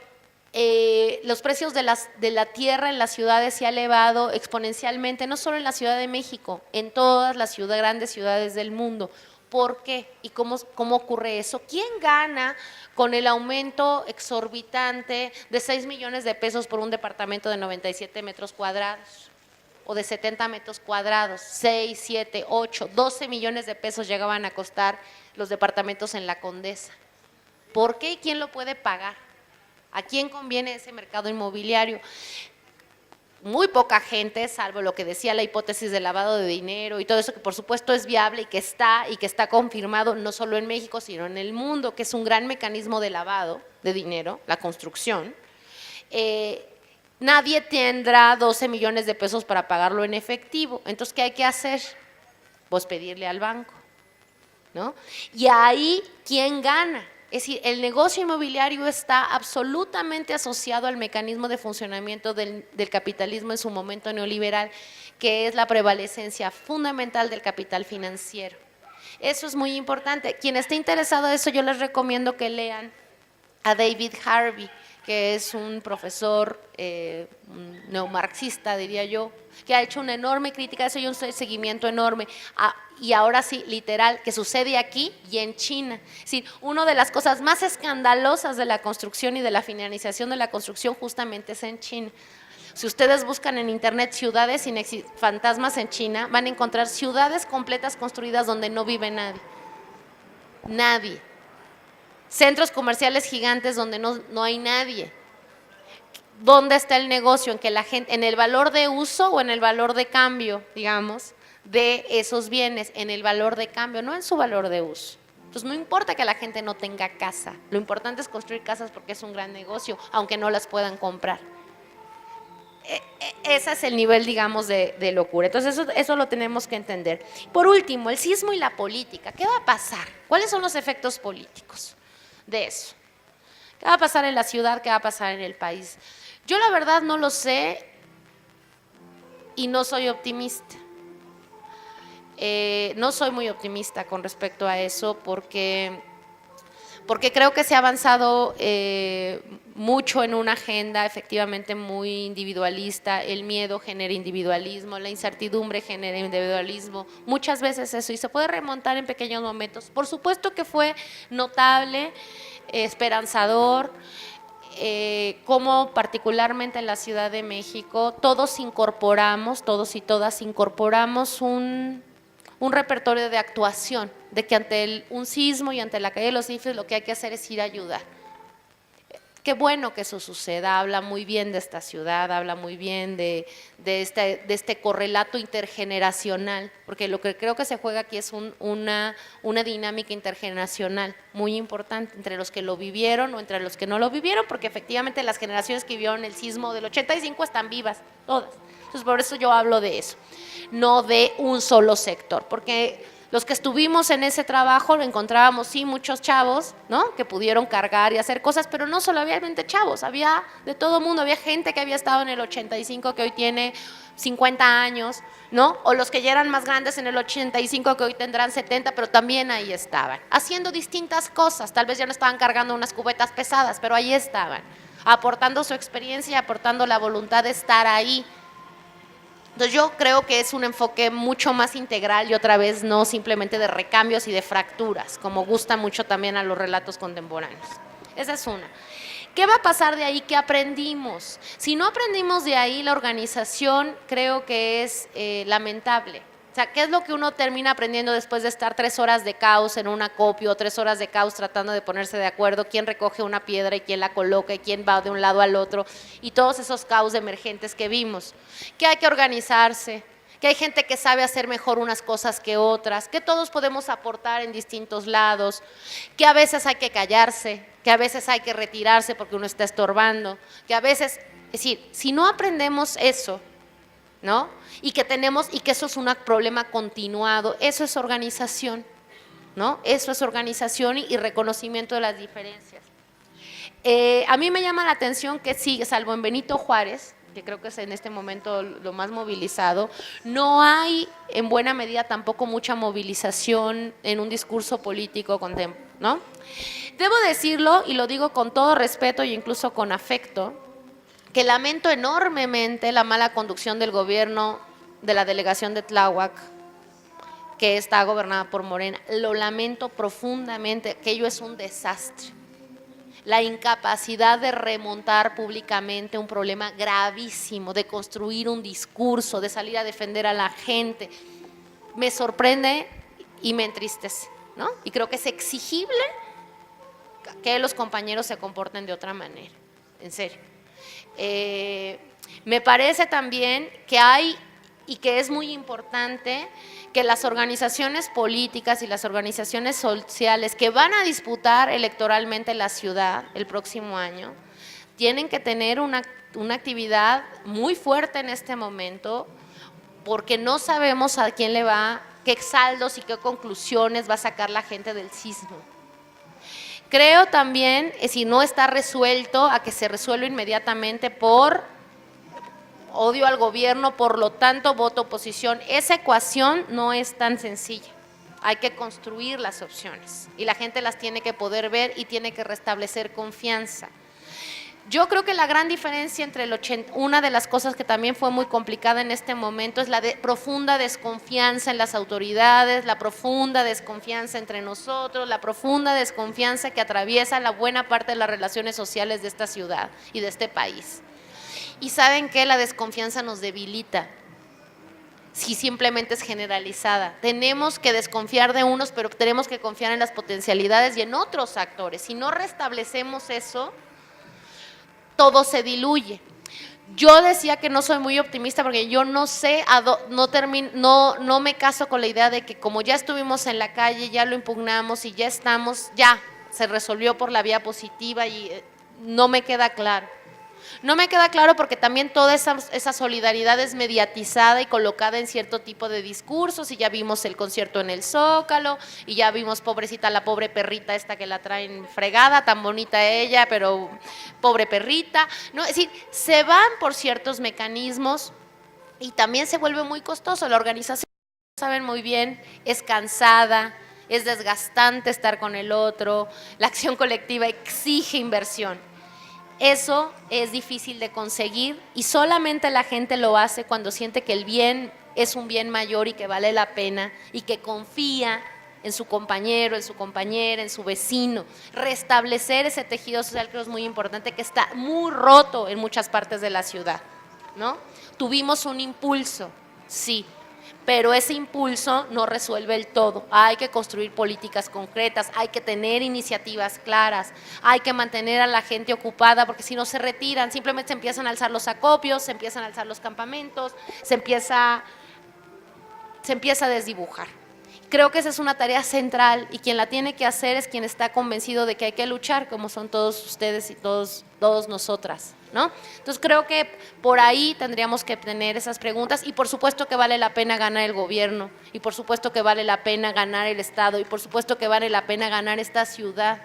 Los precios de la tierra en las ciudades se ha elevado exponencialmente, no solo en la Ciudad de México, en todas las grandes ciudades del mundo. ¿Por qué? ¿Y cómo ocurre eso? ¿Quién gana con el aumento exorbitante de 6 millones de pesos por un departamento de 97 metros cuadrados? O de 70 metros cuadrados, 6, 7, 8, 12 millones de pesos llegaban a costar los departamentos en la Condesa. ¿Por qué y quién lo puede pagar? ¿A quién conviene ese mercado inmobiliario? Muy poca gente, salvo lo que decía la hipótesis de lavado de dinero y todo eso, que por supuesto es viable y que está confirmado no solo en México, sino en el mundo, que es un gran mecanismo de lavado de dinero, la construcción. Nadie tendrá 12 millones de pesos para pagarlo en efectivo. Entonces, ¿qué hay que hacer? Pues pedirle al banco, ¿no? Y ahí, ¿quién gana? Es decir, el negocio inmobiliario está absolutamente asociado al mecanismo de funcionamiento del capitalismo en su momento neoliberal, que es la prevalecencia fundamental del capital financiero. Eso es muy importante. Quien esté interesado en eso, yo les recomiendo que lean a David Harvey, que es un profesor neomarxista, diría yo, que ha hecho una enorme crítica a eso y un seguimiento enorme. Y ahora sí, literal, que sucede aquí y en China. Es decir, una de las cosas más escandalosas de la construcción y de la finalización de la construcción justamente es en China. Si ustedes buscan en internet ciudades sin fantasmas en China, van a encontrar ciudades completas construidas donde no vive nadie. Nadie. Centros comerciales gigantes donde no hay nadie. ¿Dónde está el negocio? En que la gente, en el valor de uso o en el valor de cambio, digamos, de esos bienes, en el valor de cambio, no en su valor de uso. Entonces no importa que la gente no tenga casa, lo importante es construir casas porque es un gran negocio, aunque no las puedan comprar. Ese es el nivel, digamos, de locura. Entonces eso lo tenemos que entender. Por último, el sismo y la política. ¿Qué va a pasar? ¿Cuáles son los efectos políticos de eso? ¿Qué va a pasar en la ciudad? ¿Qué va a pasar en el país? Yo la verdad no lo sé y no soy optimista. No soy muy optimista con respecto a eso porque creo que se ha avanzado mucho en una agenda efectivamente muy individualista. El miedo genera individualismo, la incertidumbre genera individualismo, muchas veces eso, y se puede remontar en pequeños momentos. Por supuesto que fue notable, esperanzador, como particularmente en la Ciudad de México, todos y todas incorporamos un repertorio de actuación, de que ante un sismo y ante la caída de los edificios lo que hay que hacer es ir a ayudar. Qué bueno que eso suceda, habla muy bien de esta ciudad, habla muy bien de este correlato intergeneracional, porque lo que creo que se juega aquí es una dinámica intergeneracional muy importante entre los que lo vivieron o entre los que no lo vivieron, porque efectivamente las generaciones que vivieron el sismo del 85 están vivas, todas. Entonces por eso yo hablo de eso, no de un solo sector, porque los que estuvimos en ese trabajo lo encontrábamos, sí, muchos chavos, ¿no?, que pudieron cargar y hacer cosas, pero no solo había chavos, había de todo mundo, había gente que había estado en el 85 que hoy tiene 50 años, ¿no?, o los que ya eran más grandes en el 85 que hoy tendrán 70, pero también ahí estaban, haciendo distintas cosas, tal vez ya no estaban cargando unas cubetas pesadas, pero ahí estaban, aportando su experiencia y aportando la voluntad de estar ahí. Entonces yo creo que es un enfoque mucho más integral y otra vez no simplemente de recambios y de fracturas, como gusta mucho también a los relatos contemporáneos. Esa es una. ¿Qué va a pasar de ahí? ¿Qué aprendimos? Si no aprendimos de ahí, la organización creo que es lamentable. O sea, ¿qué es lo que uno termina aprendiendo después de estar 3 horas de caos en un acopio, 3 horas de caos tratando de ponerse de acuerdo, quién recoge una piedra y quién la coloca y quién va de un lado al otro y todos esos caos emergentes que vimos? Que hay que organizarse, que hay gente que sabe hacer mejor unas cosas que otras, que todos podemos aportar en distintos lados, que a veces hay que callarse, que a veces hay que retirarse porque uno está estorbando, que a veces, es decir, si no aprendemos eso, ¿no?, y que eso es un problema continuado, eso es organización, ¿no? Eso es organización y reconocimiento de las diferencias. A mí me llama la atención que sí, salvo en Benito Juárez, que creo que es en este momento lo más movilizado, no hay en buena medida tampoco mucha movilización en un discurso político contemporáneo, ¿no? Debo decirlo, y lo digo con todo respeto e incluso con afecto, que lamento enormemente la mala conducción del gobierno de la delegación de Tláhuac, que está gobernada por Morena. Lo lamento profundamente, que ello es un desastre. La incapacidad de remontar públicamente un problema gravísimo, de construir un discurso, de salir a defender a la gente, me sorprende y me entristece, ¿no? Y creo que es exigible que los compañeros se comporten de otra manera, en serio. Me parece también que hay, y que es muy importante, que las organizaciones políticas y las organizaciones sociales que van a disputar electoralmente la ciudad el próximo año, tienen que tener una actividad muy fuerte en este momento, porque no sabemos a quién le va, qué saldos y qué conclusiones va a sacar la gente del sismo. Creo también, si no está resuelto, a que se resuelva inmediatamente por odio al gobierno, por lo tanto voto oposición. Esa ecuación no es tan sencilla. Hay que construir las opciones y la gente las tiene que poder ver y tiene que restablecer confianza. Yo creo que la gran diferencia entre una de las cosas que también fue muy complicada en este momento es la profunda desconfianza en las autoridades, la profunda desconfianza entre nosotros, la profunda desconfianza que atraviesa la buena parte de las relaciones sociales de esta ciudad y de este país. Y ¿saben qué? La desconfianza nos debilita si simplemente es generalizada. Tenemos que desconfiar de unos, pero tenemos que confiar en las potencialidades y en otros actores. Si no restablecemos eso, todo se diluye. Yo decía que no soy muy optimista porque yo no sé, no me caso con la idea de que como ya estuvimos en la calle, ya lo impugnamos y ya estamos, ya se resolvió por la vía positiva y no me queda claro. No me queda claro porque también toda esa solidaridad es mediatizada y colocada en cierto tipo de discursos y ya vimos el concierto en el Zócalo y ya vimos pobrecita la pobre perrita esta que la traen fregada, tan bonita ella, pero pobre perrita, ¿no? Es decir, se van por ciertos mecanismos y también se vuelve muy costoso. La organización, saben muy bien, es cansada, es desgastante estar con el otro, la acción colectiva exige inversión. Eso es difícil de conseguir y solamente la gente lo hace cuando siente que el bien es un bien mayor y que vale la pena y que confía en su compañero, en su compañera, en su vecino. Restablecer ese tejido social creo es muy importante, que está muy roto en muchas partes de la ciudad, ¿no? Tuvimos un impulso, sí, pero ese impulso no resuelve el todo. Hay que construir políticas concretas, hay que tener iniciativas claras, hay que mantener a la gente ocupada, porque si no se retiran, simplemente se empiezan a alzar los acopios, se empiezan a alzar los campamentos, se empieza a desdibujar. Creo que esa es una tarea central y quien la tiene que hacer es quien está convencido de que hay que luchar, como son todos ustedes y todos nosotras, ¿no? Entonces creo que por ahí tendríamos que tener esas preguntas y por supuesto que vale la pena ganar el gobierno y por supuesto que vale la pena ganar el Estado y por supuesto que vale la pena ganar esta ciudad,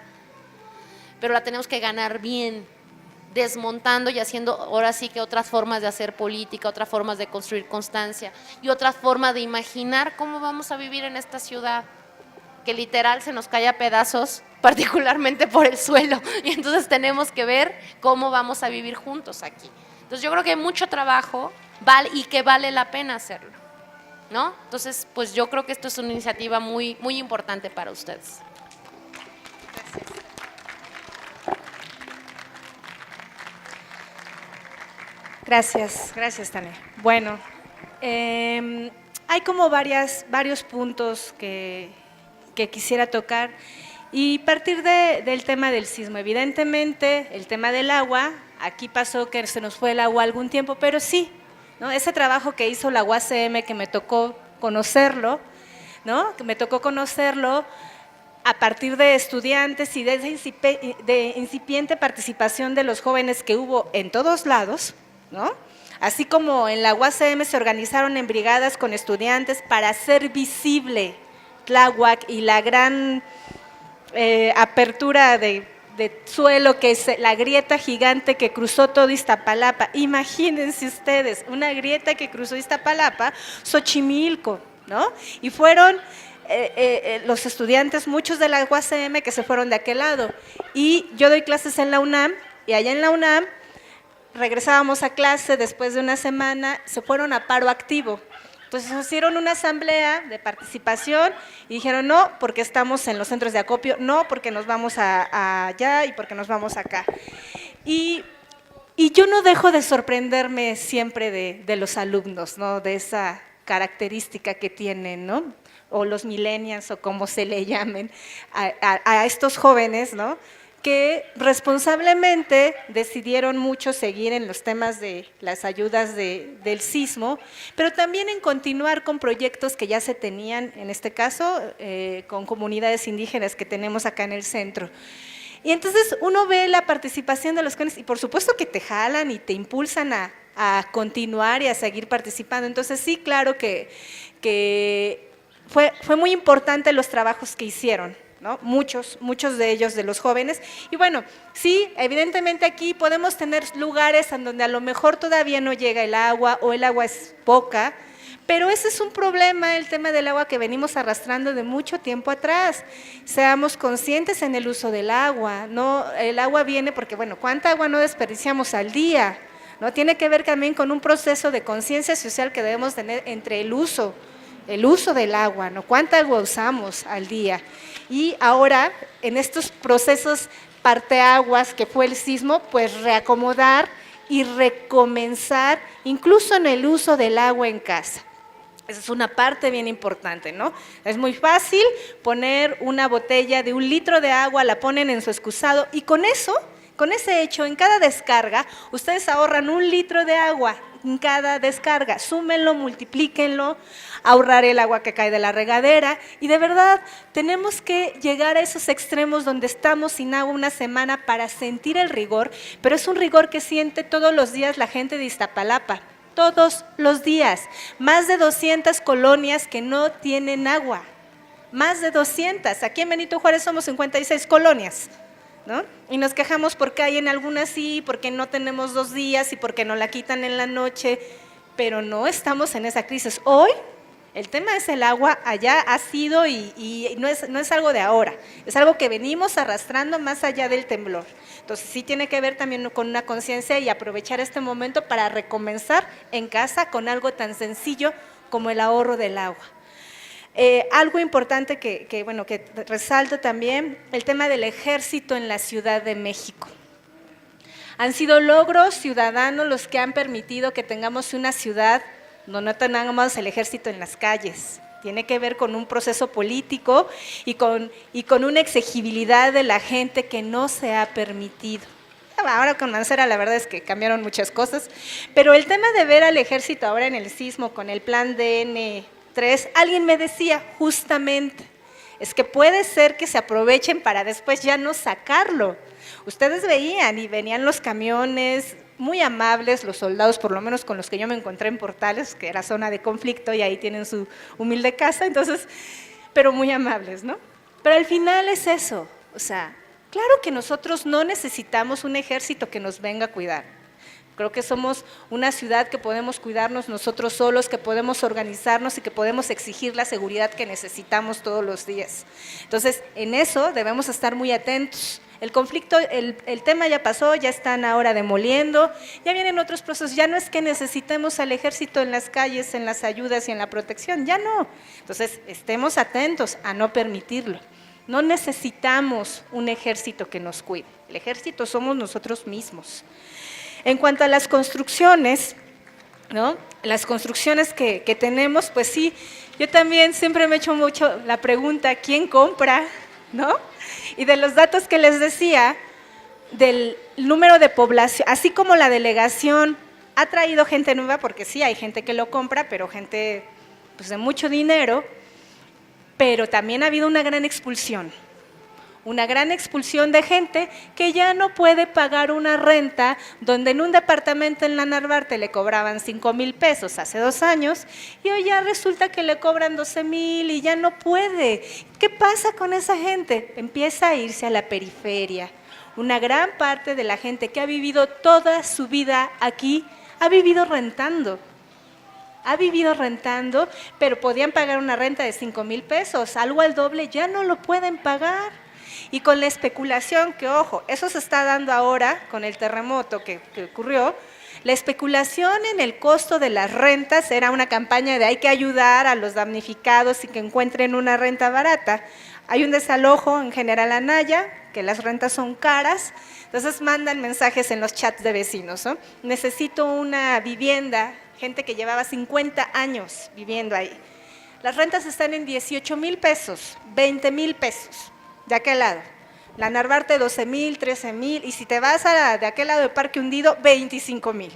pero la tenemos que ganar bien, desmontando y haciendo ahora sí que otras formas de hacer política, otras formas de construir constancia y otras formas de imaginar cómo vamos a vivir en esta ciudad, que literal se nos cae a pedazos, particularmente por el suelo, y entonces tenemos que ver cómo vamos a vivir juntos aquí. Entonces yo creo que hay mucho trabajo y que vale la pena hacerlo, ¿no? Entonces, pues yo creo que esto es una iniciativa muy, muy importante para ustedes. Gracias, Tania. Bueno, hay como varios puntos que quisiera tocar y partir del tema del sismo. Evidentemente, el tema del agua, aquí pasó que se nos fue el agua algún tiempo, pero sí, ¿no? Ese trabajo que hizo la UACM, que me tocó conocerlo, ¿no? Que me tocó conocerlo a partir de estudiantes y de incipiente participación de los jóvenes que hubo en todos lados, ¿no? Así como en la UACM se organizaron en brigadas con estudiantes para hacer visible Tláhuac y la gran apertura de suelo, que es la grieta gigante que cruzó todo Iztapalapa. Imagínense ustedes, una grieta que cruzó Iztapalapa, Xochimilco, ¿no? Y fueron los estudiantes, muchos de la UACM, que se fueron de aquel lado. Y yo doy clases en la UNAM, y allá en la UNAM regresábamos a clase después de una semana, se fueron a paro activo. Entonces hicieron una asamblea de participación y dijeron no, porque estamos en los centros de acopio, no, porque nos vamos allá y porque nos vamos acá. Y yo no dejo de sorprenderme siempre de los alumnos, ¿no? De esa característica que tienen, ¿no? O los millennials, o como se le llamen, a estos jóvenes, ¿no? Que responsablemente decidieron mucho seguir en los temas de las ayudas del sismo, pero también en continuar con proyectos que ya se tenían, en este caso, con comunidades indígenas que tenemos acá en el centro. Y entonces uno ve la participación de los jóvenes y por supuesto que te jalan y te impulsan a continuar y a seguir participando. Entonces sí, claro que fue muy importante los trabajos que hicieron, ¿no? Muchos de ellos, de los jóvenes. Y bueno, sí, evidentemente aquí podemos tener lugares en donde a lo mejor todavía no llega el agua o el agua es poca, pero ese es un problema, el tema del agua que venimos arrastrando de mucho tiempo atrás. Seamos conscientes en el uso del agua, ¿no? El agua viene porque, bueno, ¿cuánta agua no desperdiciamos al día? ¿No? Tiene que ver también con un proceso de conciencia social que debemos tener entre el uso del agua, ¿no? ¿Cuánta agua usamos al día? Y ahora, en estos procesos parteaguas que fue el sismo, pues reacomodar y recomenzar, incluso en el uso del agua en casa. Esa es una parte bien importante, ¿no? Es muy fácil poner una botella de 1 litro de agua, la ponen en su excusado y con ese hecho, en cada descarga, ustedes ahorran 1 litro de agua en cada descarga. Súmenlo, multiplíquenlo, ahorrar el agua que cae de la regadera y de verdad tenemos que llegar a esos extremos donde estamos sin agua una semana para sentir el rigor, pero es un rigor que siente todos los días la gente de Iztapalapa. Todos los días, más de 200 colonias que no tienen agua, más de 200, aquí en Benito Juárez somos 56 colonias, ¿no? Y nos quejamos porque hay en algunas sí, porque no tenemos 2 días y porque nos la quitan en la noche, pero no estamos en esa crisis. Hoy el tema es el agua, allá ha sido y no es algo de ahora, es algo que venimos arrastrando más allá del temblor. Entonces sí tiene que ver también con una conciencia y aprovechar este momento para recomenzar en casa con algo tan sencillo como el ahorro del agua. Algo importante que resalto también, el tema del ejército en la Ciudad de México. Han sido logros ciudadanos los que han permitido que tengamos una ciudad donde no tengamos el ejército en las calles. Tiene que ver con un proceso político y con una exigibilidad de la gente que no se ha permitido. Ahora con Mancera la verdad es que cambiaron muchas cosas, pero el tema de ver al ejército ahora en el sismo con el plan DN3, alguien me decía justamente, es que puede ser que se aprovechen para después ya no sacarlo. Ustedes veían y venían los camiones muy amables, los soldados, por lo menos con los que yo me encontré en Portales, que era zona de conflicto y ahí tienen su humilde casa, entonces, pero muy amables, ¿no? Pero al final es eso, o sea, claro que nosotros no necesitamos un ejército que nos venga a cuidar. Creo que somos una ciudad que podemos cuidarnos nosotros solos, que podemos organizarnos y que podemos exigir la seguridad que necesitamos todos los días. Entonces, en eso debemos estar muy atentos. El conflicto, el tema ya pasó, ya están ahora demoliendo, ya vienen otros procesos, ya no es que necesitemos al ejército en las calles, en las ayudas y en la protección, ya no. Entonces, estemos atentos a no permitirlo. No necesitamos un ejército que nos cuide, el ejército somos nosotros mismos. En cuanto a las construcciones, ¿no? Las construcciones que tenemos, pues sí, yo también siempre me he hecho mucho la pregunta, ¿quién compra? ¿No? Y de los datos que les decía, del número de población, así como la delegación ha traído gente nueva, porque sí, hay gente que lo compra, pero gente pues, de mucho dinero, pero también ha habido una gran expulsión de gente que ya no puede pagar una renta, donde en un departamento en la Narvarte le cobraban 5,000 pesos hace 2 años, y hoy ya resulta que le cobran 12,000 y ya no puede. ¿Qué pasa con esa gente? Empieza a irse a la periferia. Una gran parte de la gente que ha vivido toda su vida aquí, ha vivido rentando, pero podían pagar una renta de 5,000 pesos, algo al doble, ya no lo pueden pagar. Y con la especulación, que ojo, eso se está dando ahora con el terremoto que ocurrió, la especulación en el costo de las rentas era una campaña de hay que ayudar a los damnificados y que encuentren una renta barata. Hay un desalojo en General Anaya, que las rentas son caras, entonces mandan mensajes en los chats de vecinos, ¿no? Necesito una vivienda, gente que llevaba 50 años viviendo ahí. Las rentas están en 18,000 pesos, 20,000 pesos. De aquel lado, la Narvarte 12,000, 13,000 y si te vas de aquel lado de Parque Hundido, 25,000.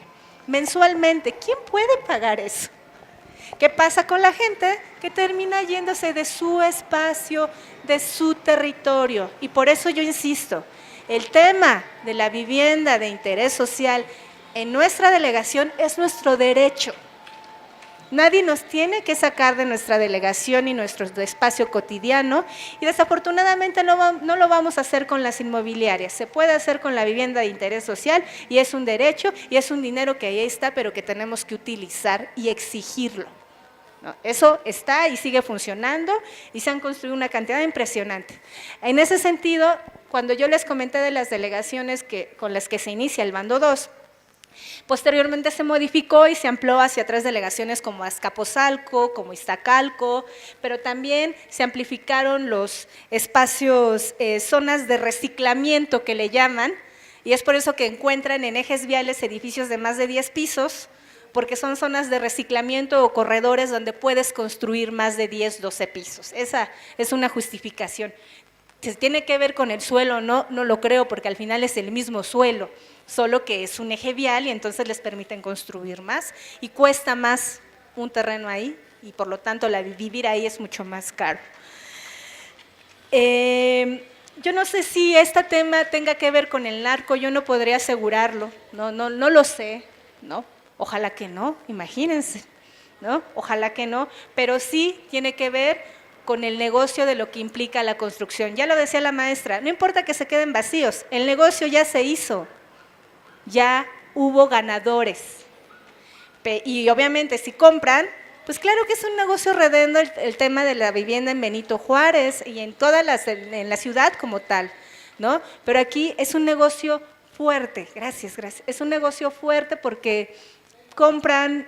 Mensualmente, ¿quién puede pagar eso? ¿Qué pasa con la gente? Que termina yéndose de su espacio, de su territorio. Y por eso yo insisto, el tema de la vivienda de interés social en nuestra delegación es nuestro derecho. Nadie nos tiene que sacar de nuestra delegación y nuestro espacio cotidiano, y desafortunadamente no lo vamos a hacer con las inmobiliarias. Se puede hacer con la vivienda de interés social y es un derecho y es un dinero que ahí está, pero que tenemos que utilizar y exigirlo, ¿no? Eso está y sigue funcionando y se han construido una cantidad impresionante. En ese sentido, cuando yo les comenté de las delegaciones con las que se inicia el bando 2, posteriormente se modificó y se amplió hacia 3 delegaciones como Azcapotzalco, como Iztacalco, pero también se amplificaron los espacios, zonas de reciclamiento que le llaman, y es por eso que encuentran en ejes viales edificios de más de 10 pisos, porque son zonas de reciclamiento o corredores donde puedes construir más de 10, 12 pisos. Esa es una justificación. Si tiene que ver con el suelo, no lo creo, porque al final es el mismo suelo, solo que es un eje vial y entonces les permiten construir más y cuesta más un terreno ahí y por lo tanto vivir ahí es mucho más caro. Yo no sé si este tema tenga que ver con el narco, yo no podría asegurarlo, no lo sé, ¿no? Ojalá que no, imagínense, ¿no? Ojalá que no, pero sí tiene que ver con el negocio de lo que implica la construcción. Ya lo decía la maestra, no importa que se queden vacíos, el negocio ya se hizo, ya hubo ganadores. Y obviamente si compran, pues claro que es un negocio redondo el tema de la vivienda en Benito Juárez y en en la ciudad como tal, ¿no? Pero aquí es un negocio fuerte, gracias, es un negocio fuerte porque compran,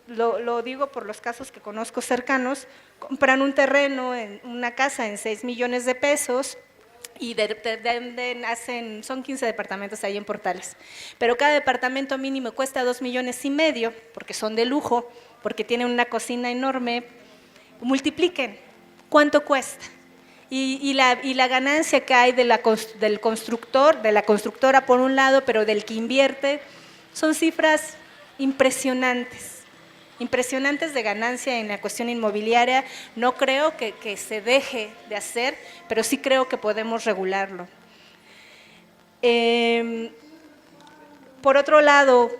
lo digo por los casos que conozco cercanos, compran un terreno, una casa en 6 millones de pesos y son 15 departamentos ahí en Portales, pero cada departamento mínimo cuesta 2,5 millones, porque son de lujo, porque tienen una cocina enorme. Multipliquen, ¿cuánto cuesta? Y la ganancia que hay del constructor, de la constructora por un lado, pero del que invierte, son cifras impresionantes de ganancia en la cuestión inmobiliaria. No creo que se deje de hacer, pero sí creo que podemos regularlo. Por otro lado,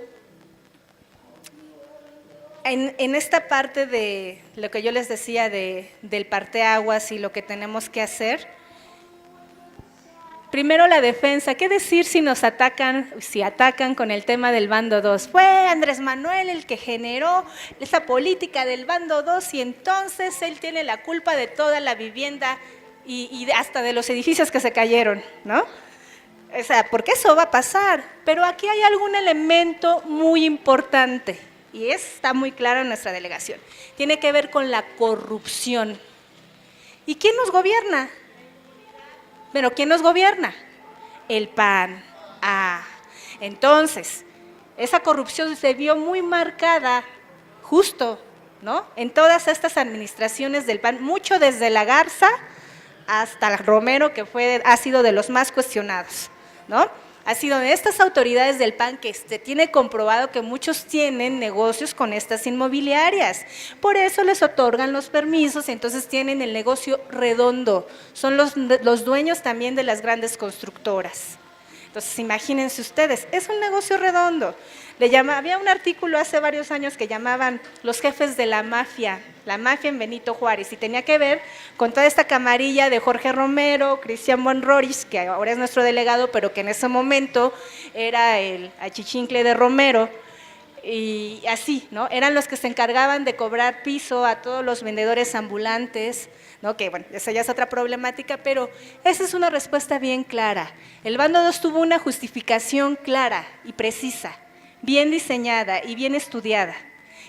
en esta parte de lo que yo les decía del parteaguas y lo que tenemos que hacer, primero la defensa. ¿Qué decir si atacan con el tema del bando 2? Fue Andrés Manuel el que generó esa política del bando 2 y entonces él tiene la culpa de toda la vivienda y hasta de los edificios que se cayeron, ¿no? O sea, porque eso va a pasar. Pero aquí hay algún elemento muy importante y está muy claro en nuestra delegación. Tiene que ver con la corrupción. ¿Y quién nos gobierna? Pero ¿quién nos gobierna? El PAN. Entonces, esa corrupción se vio muy marcada justo, ¿no? En todas estas administraciones del PAN, mucho desde la Garza hasta Romero, que ha sido de los más cuestionados, ¿no? Ha sido de estas autoridades del PAN que tiene comprobado que muchos tienen negocios con estas inmobiliarias. Por eso les otorgan los permisos y entonces tienen el negocio redondo. Son los dueños también de las grandes constructoras. Entonces, imagínense ustedes, es un negocio redondo. Había un artículo hace varios años que llamaban los jefes de la mafia en Benito Juárez, y tenía que ver con toda esta camarilla de Jorge Romero, Cristian Bonroris, que ahora es nuestro delegado, pero que en ese momento era el achichincle de Romero, y así, ¿no? Eran los que se encargaban de cobrar piso a todos los vendedores ambulantes, ¿no? Que bueno, esa ya es otra problemática, pero esa es una respuesta bien clara. El bando 2 tuvo una justificación clara y precisa, bien diseñada y bien estudiada.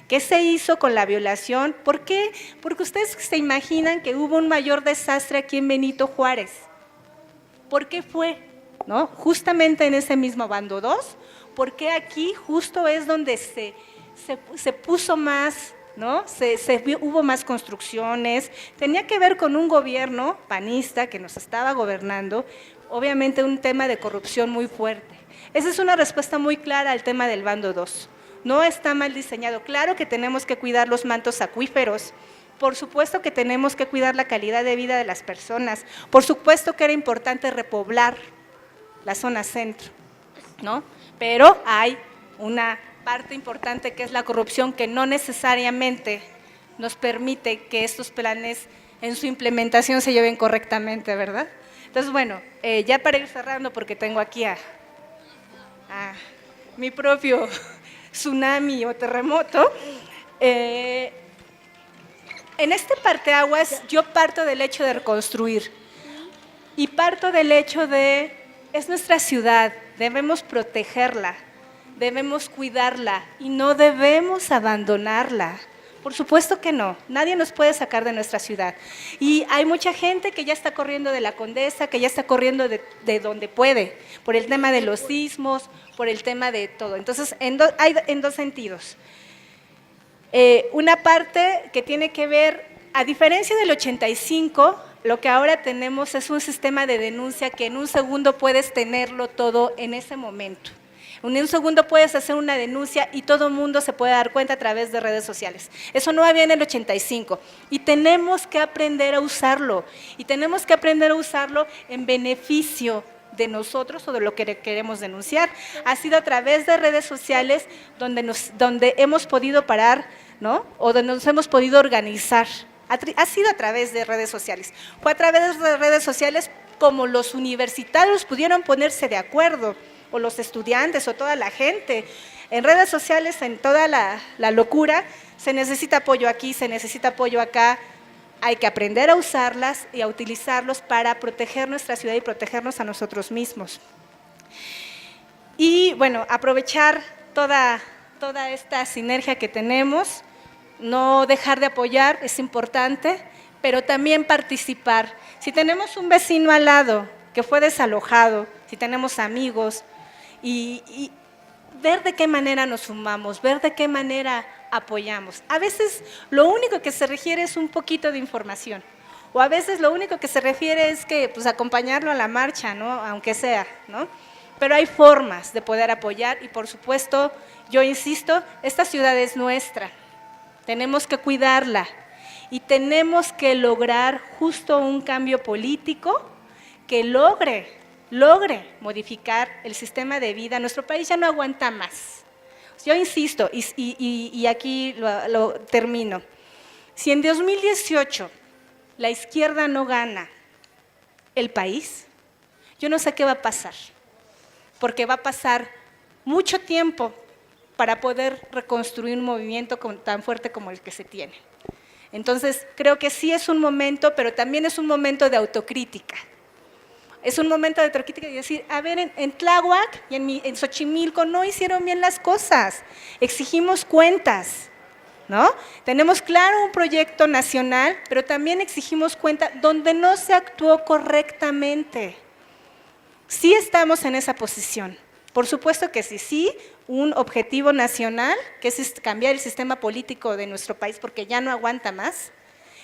¿Qué se hizo con la violación? ¿Por qué? Porque ustedes se imaginan que hubo un mayor desastre aquí en Benito Juárez. ¿Por qué fue? ¿No? Justamente en ese mismo bando 2, porque aquí justo es donde se puso más, ¿no? Hubo más construcciones, tenía que ver con un gobierno panista que nos estaba gobernando, obviamente un tema de corrupción muy fuerte. Esa es una respuesta muy clara al tema del bando 2. No está mal diseñado. Claro que tenemos que cuidar los mantos acuíferos, por supuesto que tenemos que cuidar la calidad de vida de las personas, por supuesto que era importante repoblar la zona centro, ¿no? Pero hay una parte importante que es la corrupción, que no necesariamente nos permite que estos planes en su implementación se lleven correctamente, ¿verdad? Entonces, bueno, ya para ir cerrando, porque tengo aquí a mi propio tsunami o terremoto, en este parteaguas yo parto del hecho de reconstruir y parto del hecho de, es nuestra ciudad, debemos protegerla, debemos cuidarla y no debemos abandonarla. Por supuesto que no, nadie nos puede sacar de nuestra ciudad. Y hay mucha gente que ya está corriendo de la Condesa, que ya está corriendo de donde puede, por el tema de los sismos, por el tema de todo. Entonces, hay en dos sentidos. Una parte que tiene que ver, a diferencia del 85, lo que ahora tenemos es un sistema de denuncia que en un segundo puedes tenerlo todo en ese momento. En un segundo puedes hacer una denuncia y todo el mundo se puede dar cuenta a través de redes sociales. Eso no había en el 85 y tenemos que aprender a usarlo y tenemos que aprender a usarlo en beneficio de nosotros o de lo que queremos denunciar. Ha sido a través de redes sociales donde hemos podido parar, ¿no? O donde nos hemos podido organizar. Ha sido a través de redes sociales. Fue a través de redes sociales como los universitarios pudieron ponerse de acuerdo, o los estudiantes, o toda la gente. En redes sociales, en toda la locura, se necesita apoyo aquí, se necesita apoyo acá. Hay que aprender a usarlas y a utilizarlos para proteger nuestra ciudad y protegernos a nosotros mismos. Y bueno, aprovechar toda esta sinergia que tenemos, no dejar de apoyar, es importante, pero también participar. Si tenemos un vecino al lado que fue desalojado, si tenemos amigos, y ver de qué manera nos sumamos, ver de qué manera apoyamos. A veces lo único que se requiere es un poquito de información, o a veces lo único que se refiere es que pues acompañarlo a la marcha, ¿no? Aunque sea, ¿no? Pero hay formas de poder apoyar y por supuesto, yo insisto, esta ciudad es nuestra, tenemos que cuidarla y tenemos que lograr justo un cambio político que logre modificar el sistema de vida. Nuestro país ya no aguanta más. Yo insisto, y aquí lo termino, si en 2018 la izquierda no gana el país, yo no sé qué va a pasar, porque va a pasar mucho tiempo para poder reconstruir un movimiento tan fuerte como el que se tiene. Entonces, creo que sí es un momento, pero también es un momento de autocrítica. Es un momento de autocrítica y decir, a ver, en Tláhuac y en Xochimilco no hicieron bien las cosas, exigimos cuentas, ¿no? Tenemos claro un proyecto nacional, pero también exigimos cuenta donde no se actuó correctamente. Sí estamos en esa posición. Por supuesto que sí, un objetivo nacional, que es cambiar el sistema político de nuestro país porque ya no aguanta más,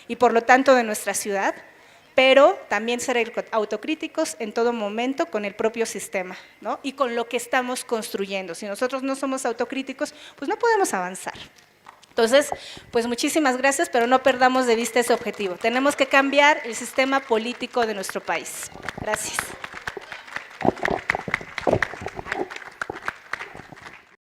y por lo tanto de nuestra ciudad, pero también ser autocríticos en todo momento con el propio sistema, ¿no? Y con lo que estamos construyendo. Si nosotros no somos autocríticos, pues no podemos avanzar. Entonces, pues muchísimas gracias, pero no perdamos de vista ese objetivo. Tenemos que cambiar el sistema político de nuestro país. Gracias.